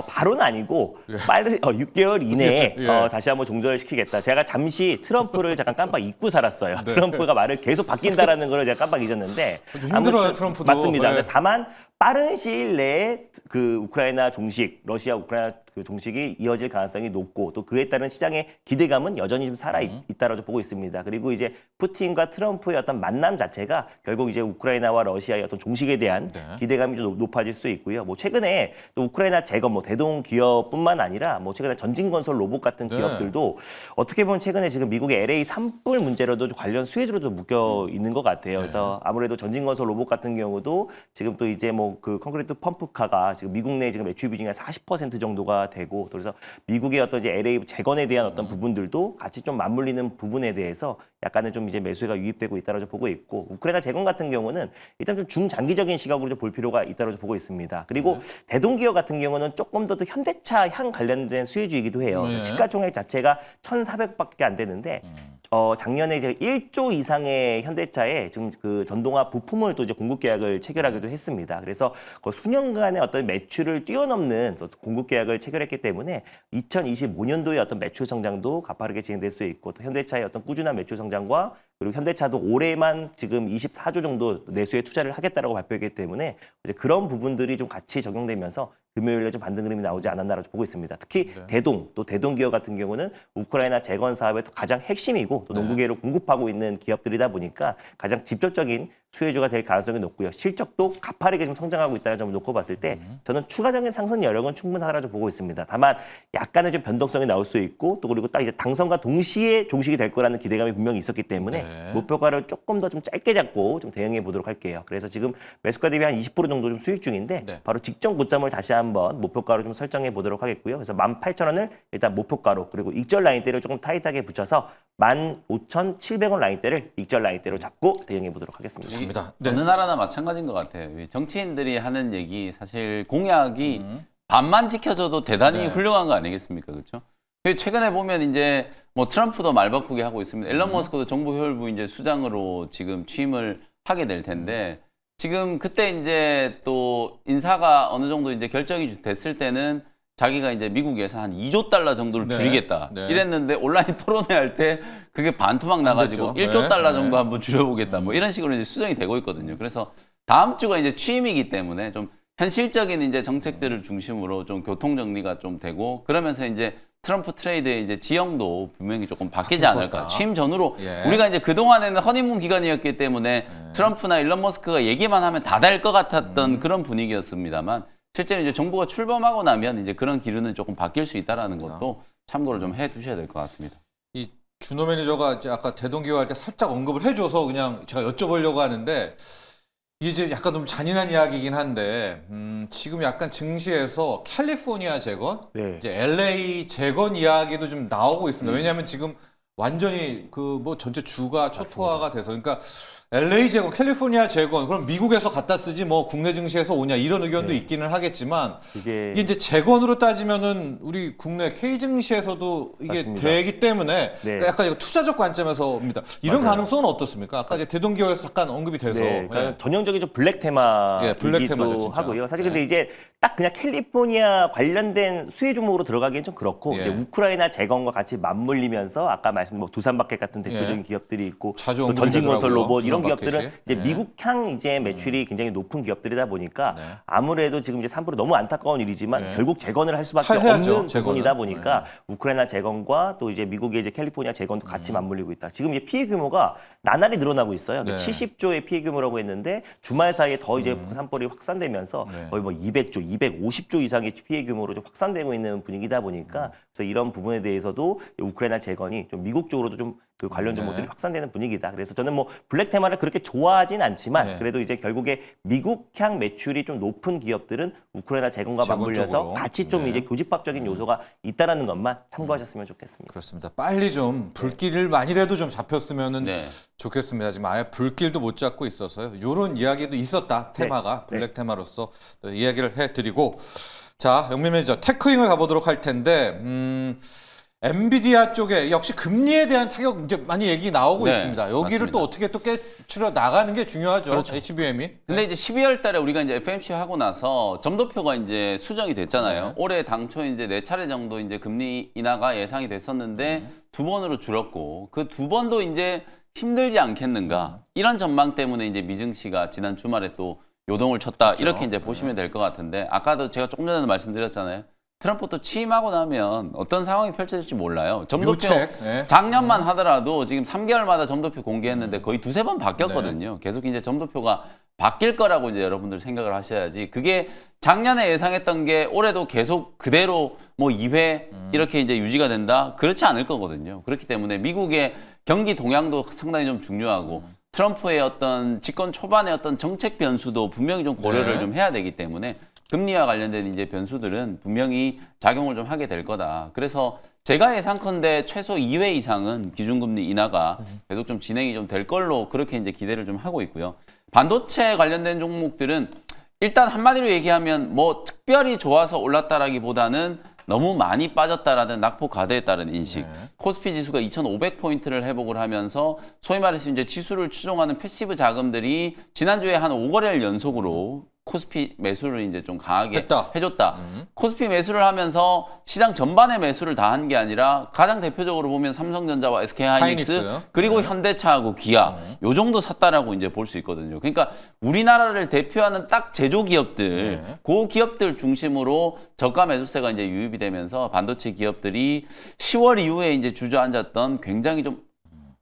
바로는 아니고 빨리 6개월 이내에 예. 다시 한번 종전을 시키겠다. 제가 잠시 트럼프를 잠깐 깜빡 잊고 살았어요. 네. 트럼프가 말을 계속 바뀐다라는 걸 제가 깜빡 잊었는데 좀 힘들어요, 아무튼 트럼프도. 맞습니다. 네. 근데 다만 빠른 시일 내에 그 우크라이나 종식, 러시아 우크라이나 그 종식이 이어질 가능성이 높고 또 그에 따른 시장의 기대감은 여전히 좀 살아 있다라고 보고 있습니다. 그리고 이제 푸틴과 트럼프의 어떤 만남 자체가 결국 이제 우크라이나와 러시아의 어떤 종식에 대한 기대감이 좀 높아질 수 있고요. 뭐 최근에 또 우크라이나 재건, 뭐 대동 기업뿐만 아니라 뭐 최근에 전진 건설 로봇 같은 기업들도 어떻게 보면 최근에 지금 미국의 LA 산불 문제로도 관련 수혜주로도 묶여 있는 것 같아요. 그래서 아무래도 전진 건설 로봇 같은 경우도 지금 또 이제 뭐 그 콘크리트 펌프카가 지금 미국 내 지금 매출 비중이 40% 정도가 되고, 그래서 미국의 어떤 이제 LA 재건에 대한 어떤 부분들도 같이 좀 맞물리는 부분에 대해서 약간은 좀 이제 매수가 유입되고 있다고 보고 있고, 우크라이나 재건 같은 경우는 일단 좀 중장기적인 시각으로 좀 볼 필요가 있다고 보고 있습니다. 그리고 대동기업 같은 경우는 조금 더 현대차 향 관련된 수혜주이기도 해요. 네. 시가총액 자체가 1,400밖에 안 되는데 작년에 이제 1조 이상의 현대차에 지금 그 전동화 부품을 또 이제 공급 계약을 체결하기도 했습니다. 그래서 그 수년간의 어떤 매출을 뛰어넘는 공급 계약을 체결했기 때문에 2025년도의 어떤 매출 성장도 가파르게 진행될 수 있고, 또 현대차의 어떤 꾸준한 매출 성장과 그리고 현대차도 올해만 지금 24조 정도 내수에 투자를 하겠다라고 발표했기 때문에 이제 그런 부분들이 좀 같이 적용되면서 금요일에 좀 반등 흐름이 나오지 않았나라고 보고 있습니다. 특히 또 대동기업 같은 경우는 우크라이나 재건 사업의 또 가장 핵심이고 또 농구계를 공급하고 있는 기업들이다 보니까 가장 직접적인 수혜주가 될 가능성이 높고요. 실적도 가파르게 좀 성장하고 있다는 점을 놓고 봤을 때 저는 추가적인 상승 여력은 충분하다고 보고 있습니다. 다만 약간의 좀 변동성이 나올 수 있고, 또 그리고 딱 이제 당선과 동시에 종식이 될 거라는 기대감이 분명히 있었기 때문에 목표가를 조금 더 좀 짧게 잡고 좀 대응해 보도록 할게요. 그래서 지금 매수가 대비 한 20% 정도 좀 수익 중인데 바로 직전 고점을 다시 한번 목표가로 좀 설정해 보도록 하겠고요. 그래서 18,000원을 일단 목표가로, 그리고 익절 라인대를 조금 타이트하게 붙여서 15,700원 라인대를 익절 라인대로 잡고 대응해 보도록 하겠습니다. 좋습니다. 어느 나라나 마찬가지인 것 같아요. 이 정치인들이 하는 얘기, 사실 공약이 반만 지켜져도 대단히 훌륭한 거 아니겠습니까? 그렇죠? 최근에 보면 이제 뭐 트럼프도 말 바꾸게 하고 있습니다. 일론 머스크도 정보효율부 이제 수장으로 지금 취임을 하게 될 텐데, 지금 그때 이제 또 인사가 어느 정도 이제 결정이 됐을 때는 자기가 이제 미국에서 한 2조 달러 정도를 네. 줄이겠다 네. 이랬는데, 온라인 토론회 할 때 그게 반토막 나가지고 됐죠. 1조 네. 달러 네. 정도 한번 줄여보겠다 뭐 이런 식으로 이제 수정이 되고 있거든요. 그래서 다음 주가 이제 취임이기 때문에 좀 현실적인 이제 정책들을 중심으로 좀 교통 정리가 좀 되고, 그러면서 이제 트럼프 트레이드의 이제 지형도 분명히 조금 바뀌지 바뀔 않을까. 거다. 취임 전후로 예. 우리가 이제 그동안에는 허니문 기간이었기 때문에 트럼프나 일론 머스크가 얘기만 하면 다 될 것 같았던 그런 분위기였습니다만, 실제로 이제 정부가 출범하고 나면 이제 그런 기류는 조금 바뀔 수 있다라는 것도 참고를 좀 해 두셔야 될 것 같습니다. 이 준호 매니저가 이제 아까 대동기업 할 때 살짝 언급을 해줘서 그냥 제가 여쭤보려고 하는데, 이게 이제 약간 좀 잔인한 이야기이긴 한데 지금 약간 증시에서 캘리포니아 재건, 네. 이제 LA 재건 이야기도 좀 나오고 있습니다. 왜냐하면 지금 완전히 그 뭐 전체 주가 초토화가 돼서, 그러니까 LA 재건, 캘리포니아 재건, 그럼 미국에서 갖다 쓰지 뭐 국내 증시에서 오냐 이런 의견도 있기는 하겠지만, 이게 이게 이제 재건으로 따지면은 우리 국내 K 증시에서도 이게 맞습니다. 되기 때문에 네. 그러니까 약간 이거 투자적 관점에서입니다. 이런 맞아요. 가능성은 어떻습니까? 아까 이제 대동기업에서 잠깐 언급이 돼서 네, 그러니까 예. 전형적인 좀 블랙 예, 블랙 테마죠, 테마이기도 진짜. 하고요. 사실 네. 근데 이제 딱 그냥 캘리포니아 관련된 수혜 종목으로 들어가기엔 좀 그렇고, 예. 이제 우크라이나 재건과 같이 맞물리면서 아까 말씀드린 뭐 두산마켓 같은 대표적인 예. 기업들이 있고, 자주 또 언급이 전진건설 되더라고요. 로봇 이런 이런 기업들은 마켓이? 이제 네. 미국향 이제 매출이 굉장히 높은 기업들이다 보니까 네. 아무래도 지금 이제 3% 너무 안타까운 일이지만 네. 결국 재건을 할 수밖에 해야죠, 없는 재건은. 부분이다 보니까 우크라이나 재건과 또 이제 미국의 이제 캘리포니아 재건도 같이 맞물리고 있다. 지금 이제 피해 규모가 나날이 늘어나고 있어요. 네. 70조의 피해 규모라고 했는데 주말 사이에 더 이제 산불이 확산되면서 네. 거의 뭐 200조, 250조 이상의 피해 규모로 좀 확산되고 있는 분위기다 보니까 그래서 이런 부분에 대해서도 우크라이나 재건이 좀 미국 쪽으로도 좀 그 관련 정보들이 네. 확산되는 분위기다. 그래서 저는 뭐 블랙 테마를 그렇게 좋아하진 않지만 네. 그래도 이제 결국에 미국향 매출이 좀 높은 기업들은 우크라이나 재건과 재건 맞물려서 쪽으로. 같이 좀 네. 이제 교집합적인 요소가 있다라는 것만 참고하셨으면 좋겠습니다. 그렇습니다. 빨리 좀 불길을 만이라도 좀 잡혔으면은 네. 좋겠습니다. 지금 아예 불길도 못 잡고 있어서요. 이런 이야기도 있었다. 테마가 네. 블랙 테마로서 또 이야기를 해드리고 자 영민 매니저 테크윙을 가보도록 할 텐데 엔비디아 쪽에 역시 금리에 대한 타격 이제 많이 얘기 나오고 네, 있습니다. 여기를 맞습니다. 또 어떻게 또 깨추려 나가는 게 중요하죠. 그렇죠. HBM이. 근데 이제 12월 달에 우리가 이제 FMC 하고 나서 점도표가 이제 수정이 됐잖아요. 네. 올해 당초 이제 4차례 정도 이제 금리 인하가 예상이 됐었는데 2번으로 줄었고 그 2번도 이제 힘들지 않겠는가. 이런 전망 때문에 이제 미증시가 지난 주말에 또 요동을 쳤다. 그렇죠. 이렇게 이제 보시면 될 것 같은데 아까도 제가 조금 전에 말씀드렸잖아요. 트럼프 또 취임하고 나면 어떤 상황이 펼쳐질지 몰라요. 점도표 묘책. 네. 작년만 하더라도 지금 3개월마다 점도표 공개했는데 거의 2-3번 바뀌었거든요. 계속 이제 점도표가 바뀔 거라고 이제 여러분들 생각을 하셔야지. 그게 작년에 예상했던 게 올해도 계속 그대로 뭐 2회 이렇게 이제 유지가 된다? 그렇지 않을 거거든요. 그렇기 때문에 미국의 경기 동향도 상당히 좀 중요하고 트럼프의 어떤 집권 초반의 어떤 정책 변수도 분명히 좀 고려를 네. 좀 해야 되기 때문에 금리와 관련된 이제 변수들은 분명히 작용을 좀 하게 될 거다. 그래서 제가 예상컨대 최소 2회 이상은 기준금리 인하가 계속 좀 진행이 좀 될 걸로 그렇게 이제 기대를 좀 하고 있고요. 반도체 관련된 종목들은 일단 한마디로 얘기하면 뭐 특별히 좋아서 올랐다라기보다는 너무 많이 빠졌다라는 낙폭 과대에 따른 인식. 네. 코스피 지수가 2,500포인트를 회복을 하면서 소위 말해서 이제 지수를 추종하는 패시브 자금들이 지난주에 한 5거래일 연속으로 코스피 매수를 이제 좀 강하게 했다. 해줬다. 코스피 매수를 하면서 시장 전반의 매수를 다 한 게 아니라 가장 대표적으로 보면 삼성전자와 SK하이닉스 하이닉스. 그리고 현대차하고 기아 요 정도 샀다라고 이제 볼 수 있거든요. 그러니까 우리나라를 대표하는 딱 제조 기업들, 네. 그 기업들 중심으로 저가 매수세가 이제 유입이 되면서 반도체 기업들이 10월 이후에 이제 주저앉았던 굉장히 좀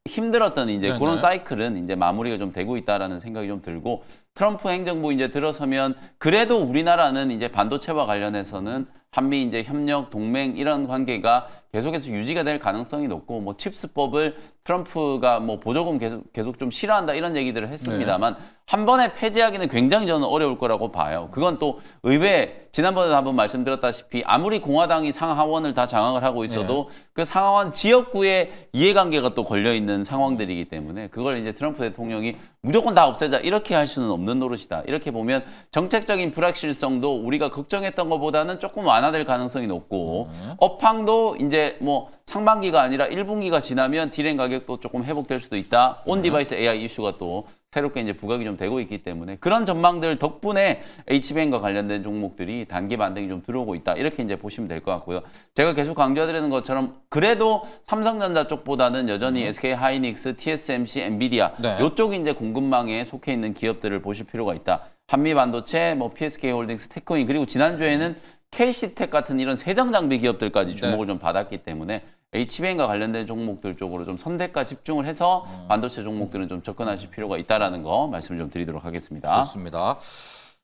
힘들었던 이제 네네. 그런 사이클은 이제 마무리가 좀 되고 있다라는 생각이 좀 들고 트럼프 행정부 이제 들어서면 그래도 우리나라는 이제 반도체와 관련해서는 한미 이제 협력 동맹 이런 관계가 계속해서 유지가 될 가능성이 높고 뭐 칩스법을 트럼프가 뭐 보조금 계속 좀 싫어한다 이런 얘기들을 했습니다만 한 번에 폐지하기는 굉장히 저는 어려울 거라고 봐요. 그건 또 의회 지난번에도 한번 말씀드렸다시피 아무리 공화당이 상하원을 다 장악을 하고 있어도 그 상하원 지역구의 이해관계가 또 걸려 있는 상황들이기 때문에 그걸 이제 트럼프 대통령이 무조건 다 없애자 이렇게 할 수는 없는 노릇이다. 이렇게 보면 정책적인 불확실성도 우리가 걱정했던 것보다는 조금 완화될 가능성이 높고 업황도 이제 뭐 상반기가 아니라 1분기가 지나면 디램 가격도 조금 회복될 수도 있다. 온 디바이스 AI 이슈가 또 새롭게 이제 부각이 좀 되고 있기 때문에 그런 전망들 덕분에 HBM과 관련된 종목들이 단기 반등이 좀 들어오고 있다. 이렇게 이제 보시면 될 것 같고요. 제가 계속 강조드리는 것처럼 그래도 삼성전자 쪽보다는 여전히 SK하이닉스, TSMC, 엔비디아 네. 이쪽이 이제 공급망에 속해 있는 기업들을 보실 필요가 있다. 한미반도체, 뭐 PSK홀딩스, 테크윈 그리고 지난주에는 KC텍 같은 이런 세정 장비 기업들까지 주목을 좀 받았기 때문에 HBM과 관련된 종목들 쪽으로 좀 선택과 집중을 해서 반도체 종목들은 좀 접근하실 필요가 있다라는 거 말씀을 좀 드리도록 하겠습니다. 좋습니다.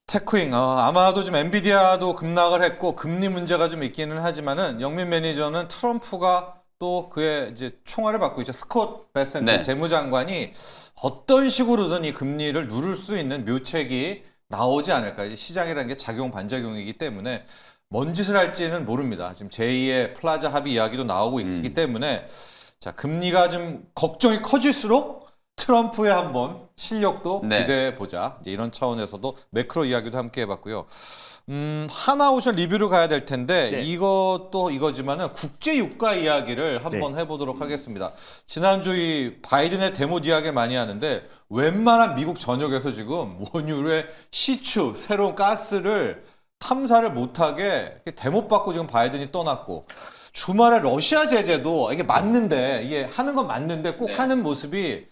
테크윙 아마도 좀 엔비디아도 급락을 했고 금리 문제가 좀 있기는 하지만은 영민 매니저는 트럼프가 또 그의 이제 총알을 받고 있죠. 스콧 베센트 네. 재무장관이 어떤 식으로든 이 금리를 누를 수 있는 묘책이 나오지 않을까. 시장이라는 게 작용 반작용이기 때문에 뭔 짓을 할지는 모릅니다. 지금 제2의 플라자 합의 이야기도 나오고 있기 때문에 자 금리가 좀 걱정이 커질수록 트럼프의 한번 실력도 네. 기대해 보자. 이제 이런 차원에서도 매크로 이야기도 함께 해봤고요. 하나오션 리뷰를 가야 될 텐데 네. 이것도 이거지만은 국제 유가 이야기를 한번 해보도록 하겠습니다. 지난주 이 바이든의 대못 이야기를 많이 하는데 웬만한 미국 전역에서 지금 원유의 시추, 새로운 가스를 탐사를 못하게 대못 받고 지금 바이든이 떠났고 주말에 러시아 제재도 이게 맞는데 이게 하는 건 맞는데 꼭 네. 하는 모습이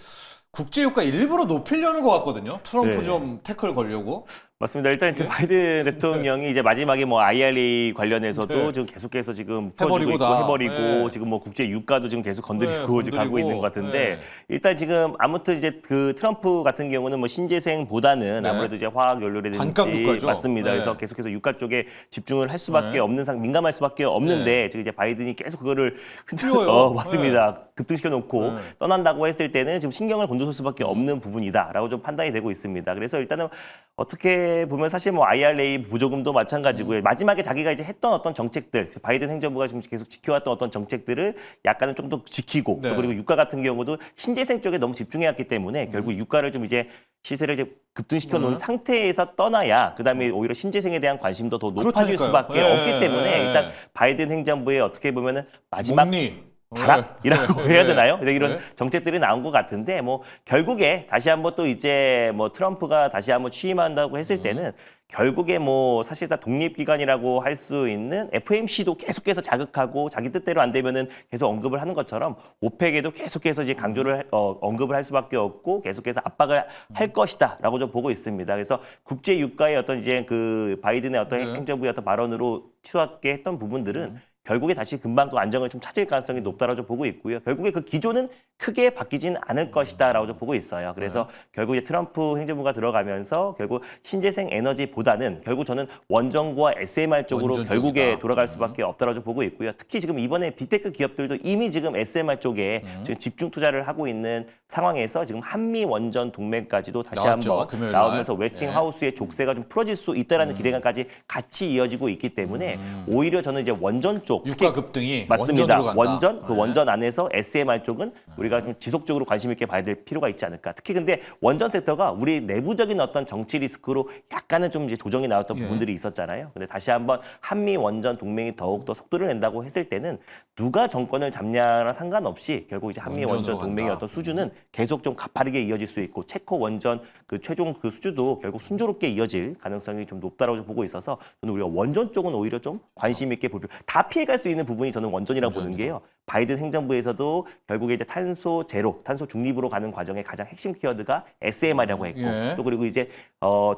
국제유가 일부러 높이려는 것 같거든요. 트럼프 네. 좀 태클 걸려고. 맞습니다. 일단 지금 네. 바이든 대통령이 이제 마지막에 뭐 IRA 관련해서도 네. 지금 계속해서 지금 해버리고 풀어주고 있고 다. 해버리고 네. 지금 뭐 국제 유가도 지금 계속 건드리고 네, 지금 가고 있는 것 같은데 네. 일단 지금 아무튼 이제 그 트럼프 같은 경우는 뭐 신재생보다는 네. 아무래도 이제 화학 연료라든지 반값 국가죠. 맞습니다. 네. 그래서 계속해서 유가 쪽에 집중을 할 수밖에 네. 없는 민감할 수밖에 없는데 지금 이제 바이든이 계속 그거를 띄워요. 맞습니다. 급등시켜 놓고 네. 떠난다고 했을 때는 지금 신경을 곤두설 수밖에 없는 부분이다라고 좀 판단이 되고 있습니다. 그래서 일단은 어떻게 보면 사실 뭐 IRA 보조금도 마찬가지고요. 마지막에 자기가 이제 했던 어떤 정책들, 바이든 행정부가 지금 계속 지켜왔던 어떤 정책들을 약간은 좀 더 지키고 네. 또 그리고 유가 같은 경우도 신재생 쪽에 너무 집중해왔기 때문에 결국 유가를 좀 이제 시세를 이제 급등시켜 놓은 상태에서 떠나야 그다음에 오히려 신재생에 대한 관심도 더 높아질 그렇다니까요. 수밖에 네. 없기 때문에 네. 일단 바이든 행정부의 어떻게 보면은 마지막 목리. 타락이라고 네. 해야 되나요? 그래서 이런 네. 정책들이 나온 것 같은데 뭐 결국에 다시 한번 또 이제 뭐 트럼프가 다시 한번 취임한다고 했을 때는 결국에 뭐 사실상 독립기관이라고 할 수 있는 FMC도 계속해서 자극하고 자기 뜻대로 안 되면은 계속 언급을 하는 것처럼 오펙에도 계속해서 이제 강조를 언급을 할 수밖에 없고 계속해서 압박을 할 것이다라고 좀 보고 있습니다. 그래서 국제 유가의 어떤 이제 그 바이든의 어떤 네. 행정부의 어떤 발언으로 치솟게 했던 부분들은 결국에 다시 금방 또 안정을 좀 찾을 가능성이 높다라고 좀 보고 있고요. 결국에 그 기조는 크게 바뀌진 않을 것이다라고 좀 보고 있어요. 그래서 결국 이제 트럼프 행정부가 들어가면서 결국 신재생 에너지보다는 결국 저는 원전과 SMR 쪽으로 원전 결국에 쪽이다. 돌아갈 수밖에 없다라고 좀 보고 있고요. 특히 지금 이번에 빅테크 기업들도 이미 지금 SMR 쪽에 지금 집중 투자를 하고 있는 상황에서 지금 한미 원전 동맹까지도 다시 나왔죠, 한번 금요일 날. 나오면서 웨스팅하우스의 족쇄가 좀 풀어질 수 있다라는 기대감까지 같이 이어지고 있기 때문에 오히려 저는 이제 원전 쪽 유가 급등이 맞습니다. 원전으로 간다. 원전 그 네. 원전 안에서 SMR 쪽은 우리가 좀 지속적으로 관심 있게 봐야 될 필요가 있지 않을까. 특히 근데 원전 섹터가 우리 내부적인 어떤 정치 리스크로 약간은 좀 이제 조정이 나왔던 예. 부분들이 있었잖아요. 근데 다시 한번 한미 원전 동맹이 더욱 더 속도를 낸다고 했을 때는 누가 정권을 잡냐랑 상관없이 결국 이제 한미 원전으로 원전 동맹의 간다. 어떤 수주는 계속 좀 가파르게 이어질 수 있고 체코 원전 그 최종 그 수주도 결국 순조롭게 이어질 가능성이 좀 높다라고 보고 있어서 저는 우리가 원전 쪽은 오히려 좀 관심 있게 볼 필요. 다 피해갈 수 있는 부분이 저는 원전이라고 보는 게요. 바이든 행정부에서도 결국에 이제 탄소 제로, 탄소 중립으로 가는 과정의 가장 핵심 키워드가 SMR이라고 했고 예. 또 그리고 이제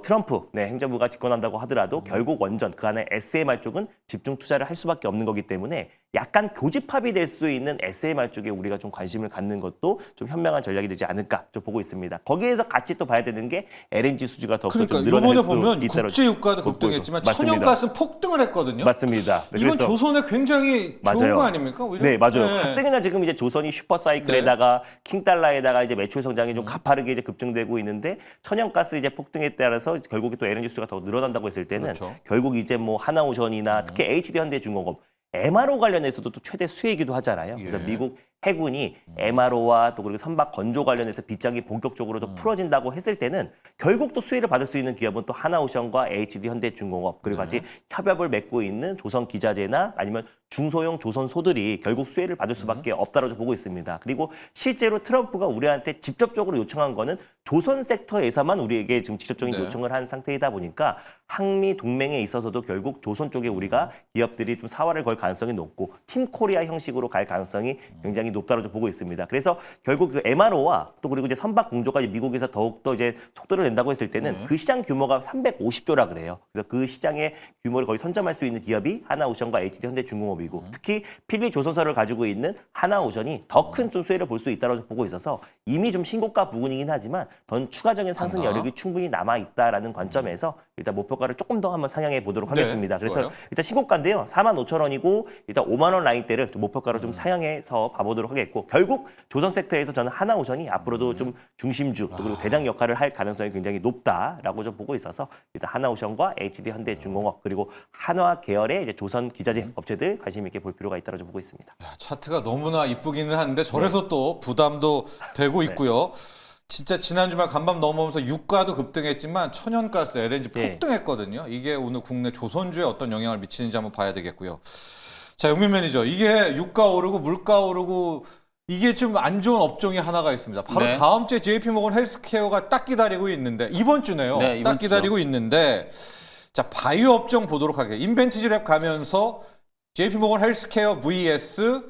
트럼프 행정부가 집권한다고 하더라도 결국 원전 그 안에 SMR 쪽은 집중 투자를 할 수밖에 없는 거기 때문에 약간 교집합이 될 수 있는 SMR 쪽에 우리가 좀 관심을 갖는 것도 좀 현명한 전략이 되지 않을까 좀 보고 있습니다. 거기에서 같이 또 봐야 되는 게 LNG 수주가 더욱더 그러니까 좀 늘어날 이번에 수 보면 있다고 국제 유가도 급등했지만 맞습니다. 천연가스는 폭등을 했거든요. 맞습니다. 이건 그래서 조선에 굉장히 좋은 맞아요. 거 아닙니까? 오히려? 네, 맞아요. 네. 가뜩이나 지금 이제 조선이 슈퍼사이클에다가 킹달러에다가 이제 매출 성장이 좀 가파르게 이제 급증되고 있는데 천연가스 이제 폭등에 따라서 결국에 또 LNG 수가 더 늘어난다고 했을 때는 그렇죠. 결국 이제 뭐 하나오션이나 특히 HD현대중공업 MRO 관련해서도 또 최대 수혜이기도 하잖아요. 그래서 예. 미국 해군이 MRO와 또 그리고 선박 건조 관련해서 빗장이 본격적으로 더 풀어진다고 했을 때는 결국 또 수혜를 받을 수 있는 기업은 또 하나오션과 HD현대중공업 그리고 같이 협업을 맺고 있는 조선기자재나 아니면 중소형 조선소들이 결국 수혜를 받을 수밖에 없다고 보고 있습니다. 그리고 실제로 트럼프가 우리한테 직접적으로 요청한 거는 조선 섹터에서만 우리에게 지금 직접적인 네. 요청을 한 상태이다 보니까 한미 동맹에 있어서도 결국 조선 쪽에 우리가 기업들이 좀 사활을 걸 가능성이 높고 팀 코리아 형식으로 갈 가능성이 굉장히 높다고 보고 있습니다. 그래서 결국 그 MRO와 또 그리고 이제 선박 공조가 미국에서 더욱더 이제 속도를 낸다고 했을 때는 그 시장 규모가 350조라 그래요. 그래서 그 시장의 규모를 거의 선점할 수 있는 기업이 하나오션과 HD현대중공업이고 특히 필리조선소를 가지고 있는 하나오션이 더 큰 좀 수혜를 볼 수 있다고 보고 있어서 이미 좀 신고가 부근이긴 하지만 더 추가적인 상승 여력이 충분히 남아 있다라는 관점에서 일단 목표가를 조금 더 한번 상향해 보도록 네, 하겠습니다. 그래서 좋아요. 일단 신고가인데요. 45,000원이고 일단 5만 원 라인대를 좀 목표가로 좀 상향해서 봐보도록 하겠고 결국 조선 섹터에서 저는 하나오션이 앞으로도 좀 중심주 또 그리고 대장 역할을 할 가능성이 굉장히 높다라고 좀 보고 있어서 일단 하나오션과 HD현대중공업 그리고 한화 계열의 이제 조선 기자재 업체들 관심 있게 볼 필요가 있다고 좀 보고 있습니다. 야, 차트가 너무나 이쁘기는 한데 저래서 또 부담도 되고 있고요. 진짜 지난 주말 간밤 넘어오면서 유가도 급등했지만 천연가스, LNG 네. 폭등했거든요. 이게 오늘 국내 조선주에 어떤 영향을 미치는지 한번 봐야 되겠고요. 자, 영민 매니저, 이게 유가 오르고 물가 오르고 이게 좀 안 좋은 업종이 하나가 있습니다. 바로 네. 다음 주에 JP모건 헬스케어가 딱 기다리고 있는데 이번 주네요. 네, 딱 이번 기다리고 있는데 자, 바이오 업종 보도록 하겠습니다. 인벤티지 랩 가면서 JP모건 헬스케어 vs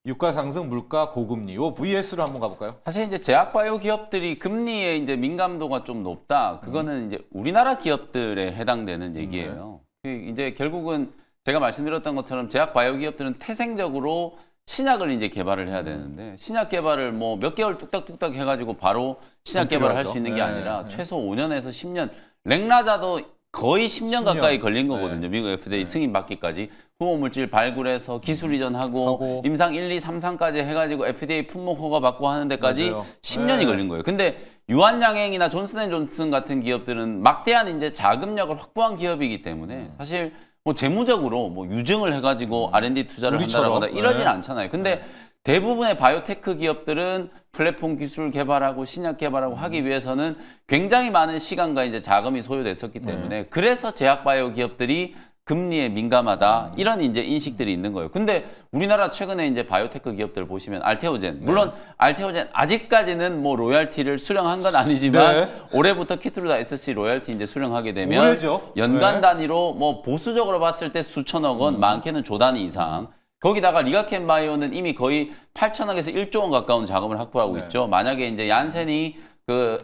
유가 상승, 물가 고금리. 요 VS로 한번 가볼까요? 사실 이제 제약바이오 기업들이 금리에 이제 민감도가 좀 높다. 그거는 이제 우리나라 기업들에 해당되는 얘기예요. 그 이제 결국은 제가 말씀드렸던 것처럼 제약바이오 기업들은 태생적으로 신약을 이제 개발을 해야 되는데 신약 개발을 뭐 몇 개월 뚝딱뚝딱 해가지고 바로 신약 개발을 할 수 있는 게 아니라 최소 5년에서 10년. 렉라자도 거의 10년 가까이 걸린 거거든요. 미국 FDA 승인 받기까지. 후보물질 발굴해서 기술 이전하고 임상 1, 2, 3, 3까지 해가지고 FDA 품목 허가 받고 하는 데까지 맞아요. 10년이 걸린 거예요. 근데 유한양행이나 존슨앤존슨 같은 기업들은 막대한 이제 자금력을 확보한 기업이기 때문에 사실 뭐 재무적으로 뭐 유증을 해가지고 R&D 투자를 우리처럼. 한다거나 이러진 않잖아요. 근데 대부분의 바이오테크 기업들은 플랫폼 기술 개발하고 신약 개발하고 하기 위해서는 굉장히 많은 시간과 이제 자금이 소요됐었기 때문에 그래서 제약바이오 기업들이 금리에 민감하다 이런 이제 인식들이 있는 거예요. 근데 우리나라 최근에 이제 바이오테크 기업들 보시면 알테오젠 물론 알테오젠 아직까지는 뭐 로열티를 수령한 건 아니지만 올해부터 키트루다 SC 로열티 이제 수령하게 되면 올해죠. 연간 단위로 뭐 보수적으로 봤을 때 수천억 원, 많게는 조 단위 이상. 거기다가 리가켄 바이오는 이미 거의 8천억에서 1조 원 가까운 자금을 확보하고 있죠. 만약에 이제 얀센이 그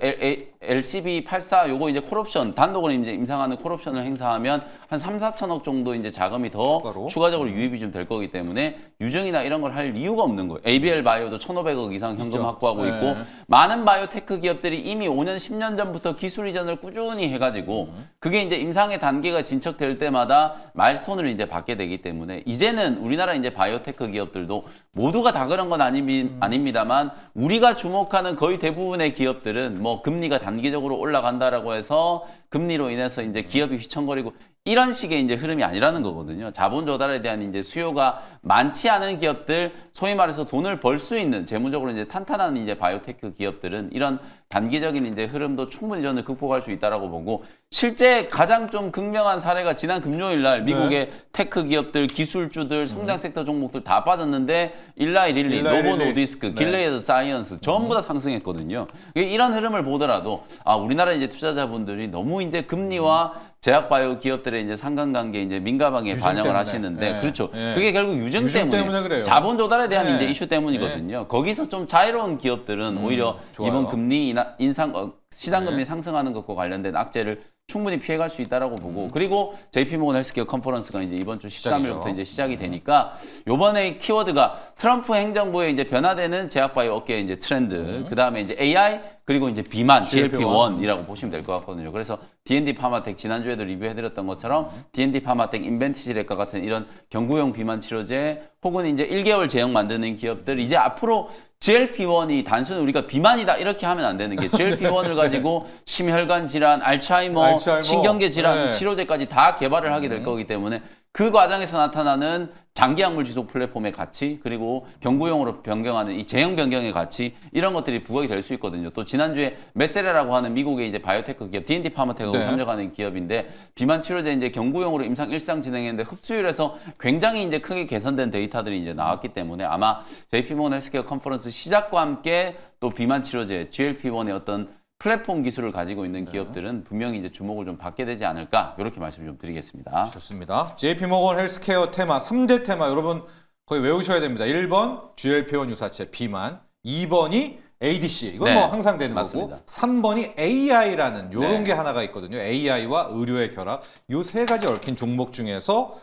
LCB84 요거 이제 콜옵션 단독으로 이제 임상하는 콜옵션을 행사하면 한 3, 4천억 정도 이제 자금이 더 추가적으로 유입이 좀 될 거기 때문에 유증이나 이런 걸 할 이유가 없는 거예요. ABL 바이오도 1,500억 이상 현금 확보하고 있고 많은 바이오테크 기업들이 이미 5년, 10년 전부터 기술 이전을 꾸준히 해가지고 그게 이제 임상의 단계가 진척될 때마다 마일스톤을 이제 받게 되기 때문에 이제는 우리나라 이제 바이오테크 기업들도 모두가 다 그런 건 아닙니다만 우리가 주목하는 거의 대부분의 기업들은 뭐 금리가 단기적으로 올라간다라고 해서 금리로 인해서 이제 기업이 휘청거리고 이런 식의 이제 흐름이 아니라는 거거든요. 자본 조달에 대한 이제 수요가 많지 않은 기업들, 소위 말해서 돈을 벌 수 있는 재무적으로 이제 탄탄한 이제 바이오테크 기업들은 이런 단기적인 이제 흐름도 충분히 저는 극복할 수 있다라고 보고 실제 가장 좀 극명한 사례가 지난 금요일 날 미국의 테크 기업들, 기술주들, 성장 섹터 종목들 다 빠졌는데 일라이릴리, 노보 노디스크, 길레이드 사이언스 전부 다 상승했거든요. 이런 흐름을 보더라도 아 우리나라 이제 투자자분들이 너무 이제 금리와 제약바이오 기업들의 이제 상관관계 이제 민감하게 반영을 때문에. 하시는데 그렇죠. 그게 결국 유증 때문에 그래요. 자본 조달에 대한 이제 이슈 때문이거든요. 거기서 좀 자유로운 기업들은 오히려 좋아요. 이번 금리 인상 시장 금리 상승하는 것과 관련된 악재를 충분히 피해갈 수 있다라고 보고 그리고 JP모건 헬스케어 컨퍼런스가 이제 이번 주 13일부터 이제 시작이 되니까 요번에 키워드가 트럼프 행정부의 이제 변화되는 제약바이오 업계의 이제 트렌드 그다음에 이제 AI 그리고 이제 비만 GLP-1이라고 보시면 될 것 같거든요. 그래서 D&D 파마텍 지난주에도 리뷰해드렸던 것처럼 D&D 파마텍 인벤티지렉과 같은 이런 경구용 비만 치료제 혹은 이제 1개월 제형 만드는 기업들 이제 앞으로 GLP-1이 단순히 우리가 비만이다 이렇게 하면 안 되는 게 GLP-1을 가지고 심혈관 질환, 알츠하이머, 신경계 질환 치료제까지 다 개발을 하게 될 거기 때문에 그 과정에서 나타나는 장기약물 지속 플랫폼의 가치 그리고 경구용으로 변경하는 이 제형 변경의 가치 이런 것들이 부각이 될 수 있거든요. 또 지난주에 메세레라고 하는 미국의 이제 바이오테크 기업 D&D 파마텍하고 협력하는 기업인데 비만 치료제 이제 경구용으로 임상 1상 진행했는데 흡수율에서 굉장히 이제 크게 개선된 데이터들이 이제 나왔기 때문에 아마 JP모건 헬스케어 컨퍼런스 시작과 함께 또 비만 치료제 GLP-1의 어떤 플랫폼 기술을 가지고 있는 기업들은 분명히 이제 주목을 좀 받게 되지 않을까 이렇게 말씀 좀 드리겠습니다. 좋습니다. JP모건 헬스케어 테마 3대 테마 여러분 거의 외우셔야 됩니다. 1번 GLP-1 유사체 비만, 2번이 ADC 이건 뭐 항상 되는 맞습니다. 거고 3번이 AI라는 요런 게 하나가 있거든요. AI와 의료의 결합. 요 세 가지 얽힌 종목 중에서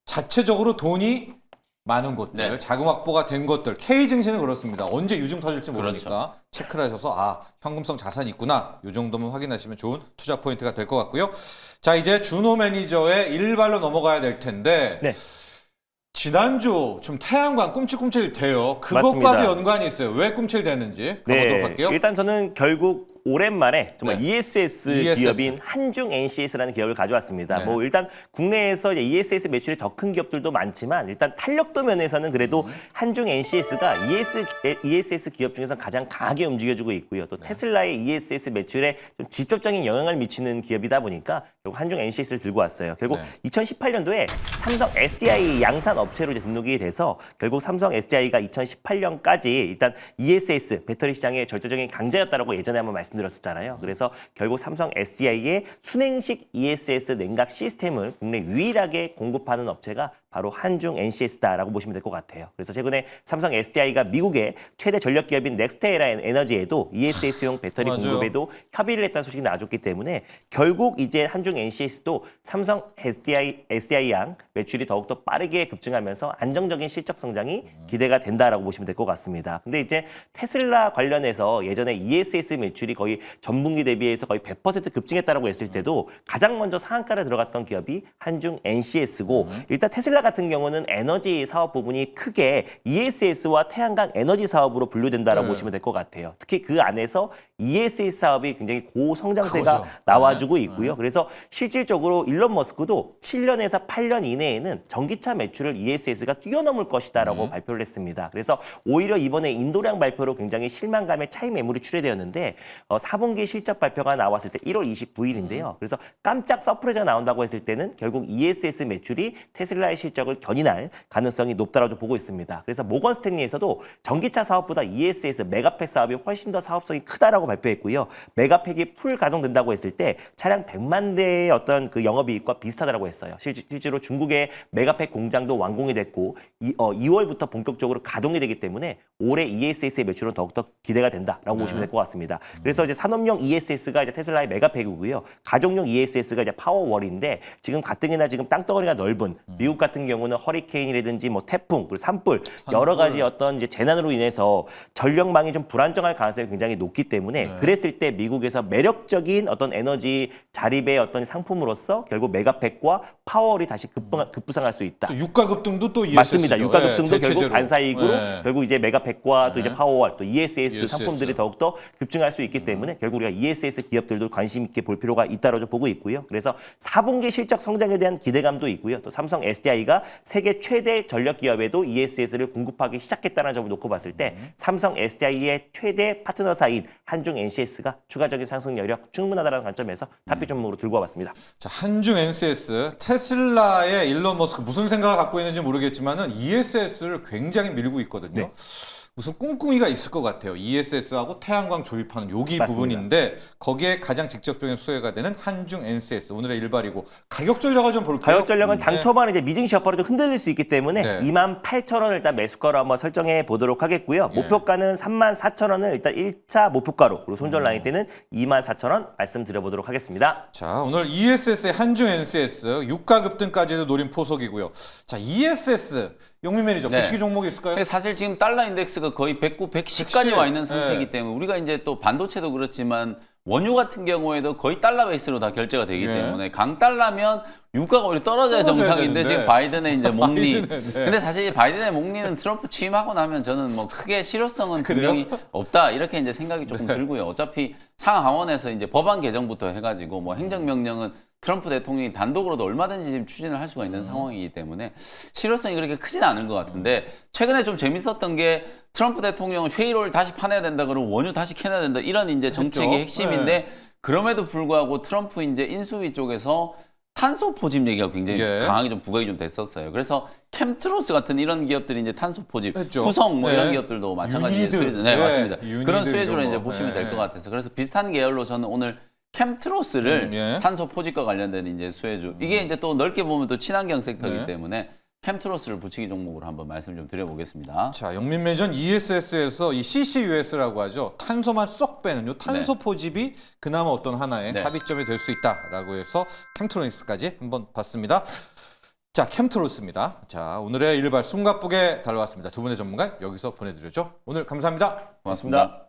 자체적으로 돈이 많은 곳들, 자금 확보가 된 것들, K증시는 그렇습니다. 언제 유증 터질지 모르니까 체크를 하셔서 아 현금성 자산이 있구나 이 정도만 확인하시면 좋은 투자 포인트가 될 것 같고요. 자 이제 준호 매니저의 일발로 넘어가야 될 텐데 지난주 좀 태양광 꿈찔꿈찔 돼요. 그것과도 맞습니다. 연관이 있어요. 왜 꿈찔대는지 가보도록 할게요. 일단 저는 결국 오랜만에 정말 ESS 기업인 한중 NCS라는 기업을 가져왔습니다. 뭐 일단 국내에서 이제 ESS 매출이 더 큰 기업들도 많지만 일단 탄력도 면에서는 그래도 한중 NCS가 ESS 기업 중에서 가장 강하게 움직여주고 있고요. 또 테슬라의 ESS 매출에 좀 직접적인 영향을 미치는 기업이다 보니까 결국 한중 NCS를 들고 왔어요. 결국 2018년도에 삼성 SDI 양산 업체로 이제 등록이 돼서 결국 삼성 SDI가 2018년까지 일단 ESS 배터리 시장의 절대적인 강자였다라고 예전에 한번 말씀 말씀드렸었잖아요. 그래서 결국 삼성 SDI의 순행식 ESS 냉각 시스템을 국내 유일하게 공급하는 업체가 바로 한중 NCS다라고 보시면 될 것 같아요. 그래서 최근에 삼성 SDI가 미국의 최대 전력 기업인 넥스테라 에너지에도 ESS용 배터리 맞아요. 공급에도 협의를 했다는 소식이 나왔기 때문에 결국 이제 한중 NCS도 삼성 SDI 양 매출이 더욱더 빠르게 급증하면서 안정적인 실적 성장이 기대가 된다라고 보시면 될 것 같습니다. 근데 이제 테슬라 관련해서 예전에 ESS 매출이 거의 전분기 대비해서 거의 100% 급증했다라고 했을 때도 가장 먼저 상한가를 들어갔던 기업이 한중 NCS고 일단 테슬라 같은 경우는 에너지 사업 부분이 크게 ESS와 태양광 에너지 사업으로 분류된다라고 보시면 될 것 같아요. 특히 그 안에서 ESS 사업이 굉장히 고성장세가 그거죠. 나와주고 있고요. 그래서 실질적으로 일론 머스크도 7년에서 8년 이내에는 전기차 매출을 ESS가 뛰어넘을 것이다라고 발표를 했습니다. 그래서 오히려 이번에 인도량 발표로 굉장히 실망감에 차익 매물이 출회되었는데 4분기 실적 발표가 나왔을 때 1월 29일인데요. 그래서 깜짝 서프라이즈가 나온다고 했을 때는 결국 ESS 매출이 테슬라의 실적을 견인할 가능성이 높다라고 보고 있습니다. 그래서 모건 스탠리에서도 전기차 사업보다 ESS 메가팩 사업이 훨씬 더 사업성이 크다라고 발표했고요. 메가팩이 풀 가동된다고 했을 때 차량 100만 대의 어떤 그 영업이익과 비슷하다라고 했어요. 실제로 중국의 메가팩 공장도 완공이 됐고 2월부터 본격적으로 가동이 되기 때문에 올해 ESS의 매출은 더욱더 기대가 된다라고 보시면 될 것 같습니다. 그래서 이제 산업용 ESS가 이제 테슬라의 메가팩이고요. 가정용 ESS가 이제 파워월인데 지금 가뜩이나 지금 땅덩어리가 넓은 미국 같은 경우는 허리케인이라든지 뭐 태풍, 그리고 산불 여러 가지 어떤 이제 재난으로 인해서 전력망이 좀 불안정할 가능성이 굉장히 높기 때문에 그랬을 때 미국에서 매력적인 어떤 에너지 자립의 어떤 상품으로서 결국 메가팩과 파워월이 다시 급부상할 수 있다. 또 유가 급등도 또 ESS죠. 맞습니다. 유가 급등도 결국 대체제로. 반사이익으로 예. 결국 이제 메가팩과 또 이제 파워월 또 ESS ESS. 상품들이 더욱더 급증할 수 있기 때문에 결국 우리가 ESS 기업들도 관심 있게 볼 필요가 있다고 보고 있고요. 그래서 4분기 실적 성장에 대한 기대감도 있고요. 또 삼성 SDI가 세계 최대 전력 기업에도 ESS를 공급하기 시작했다는 점을 놓고 봤을 때 삼성 SDI의 최대 파트너사인 한중 NCS가 추가적인 상승 여력 충분하다는 관점에서 탑비 종목으로 들고 와봤습니다. 자, 한중 NCS, 테슬라의 일론 머스크 무슨 생각을 갖고 있는지 모르겠지만은 ESS를 굉장히 밀고 있거든요. 네. 무슨 꿍꿍이가 있을 것 같아요. ESS하고 태양광 조립하는 여기 맞습니다. 부분인데 거기에 가장 직접적인 수혜가 되는 한중 NCS 오늘의 일발이고 가격 전략을 좀 볼게요. 가격 전략은 장 초반에 이제 미증시 여파로 좀 흔들릴 수 있기 때문에 네. 28,000원을 일단 매수가로 한번 설정해 보도록 하겠고요. 목표가는 34,000원을 일단 1차 목표가로 그리고 손절 라인 때는 24,000원 말씀드려보도록 하겠습니다. 자, 오늘 ESS의 한중 NCS 유가 급등까지도 노린 포석이고요. 자, ESS 영민 매니저 네. 붙이기 종목이 있을까요? 사실 지금 달러 인덱스가 거의 109, 110까지 와 있는 상태이기 네. 때문에 우리가 이제 또 반도체도 그렇지만 원유 같은 경우에도 거의 달러 베이스로 다 결제가 되기 네. 때문에 강달러면 유가가 오히려 떨어져야 정상인데 되는데. 지금 바이든의 이제 목리. 바이든의, 네. 근데 사실 바이든의 목리는 트럼프 취임하고 나면 저는 뭐 크게 실효성은 그래요? 분명히 없다 이렇게 이제 생각이 조금 들고요. 어차피 상하원에서 이제 법안 개정부터 해가지고 뭐 행정명령은 트럼프 대통령이 단독으로도 얼마든지 지금 추진을 할 수가 있는 상황이기 때문에 실효성이 그렇게 크진 않은 것 같은데 최근에 좀 재밌었던 게 트럼프 대통령은 쉐일오일 다시 파내야 된다 그러고 원유 다시 캐내야 된다 이런 이제 정책의 했죠. 핵심인데 그럼에도 불구하고 트럼프 이제 인수위 쪽에서 탄소 포집 얘기가 굉장히 예. 강하게 좀 부각이 좀 됐었어요. 그래서 캠트로스 같은 이런 기업들이 이제 탄소 포집, 했죠. 구성 뭐 이런 네. 기업들도 마찬가지 유니드. 수혜주, 네, 네. 맞습니다. 유니드 그런 수혜주로 이런 이제 거. 보시면 될 네. 것 같아서 그래서 비슷한 계열로 저는 오늘 캠트로스를 예. 탄소 포집과 관련된 이제 수혜주 이게 이제 또 넓게 보면 또 친환경 섹터이기 네. 때문에 캠트로스를 붙이기 종목으로 한번 말씀 좀 드려보겠습니다. 자, 영민 매니저는 ESS에서 이 CCUS라고 하죠. 탄소만 쏙 빼는 요 탄소 포집이 그나마 어떤 하나의 네. 합의점이 될 수 있다라고 해서 캠트로닉스까지 한번 봤습니다. 자, 캠트로스입니다. 자, 오늘의 일발 숨가쁘게 달려왔습니다. 두 분의 전문가 여기서 보내드렸죠. 오늘 감사합니다. 고맙습니다.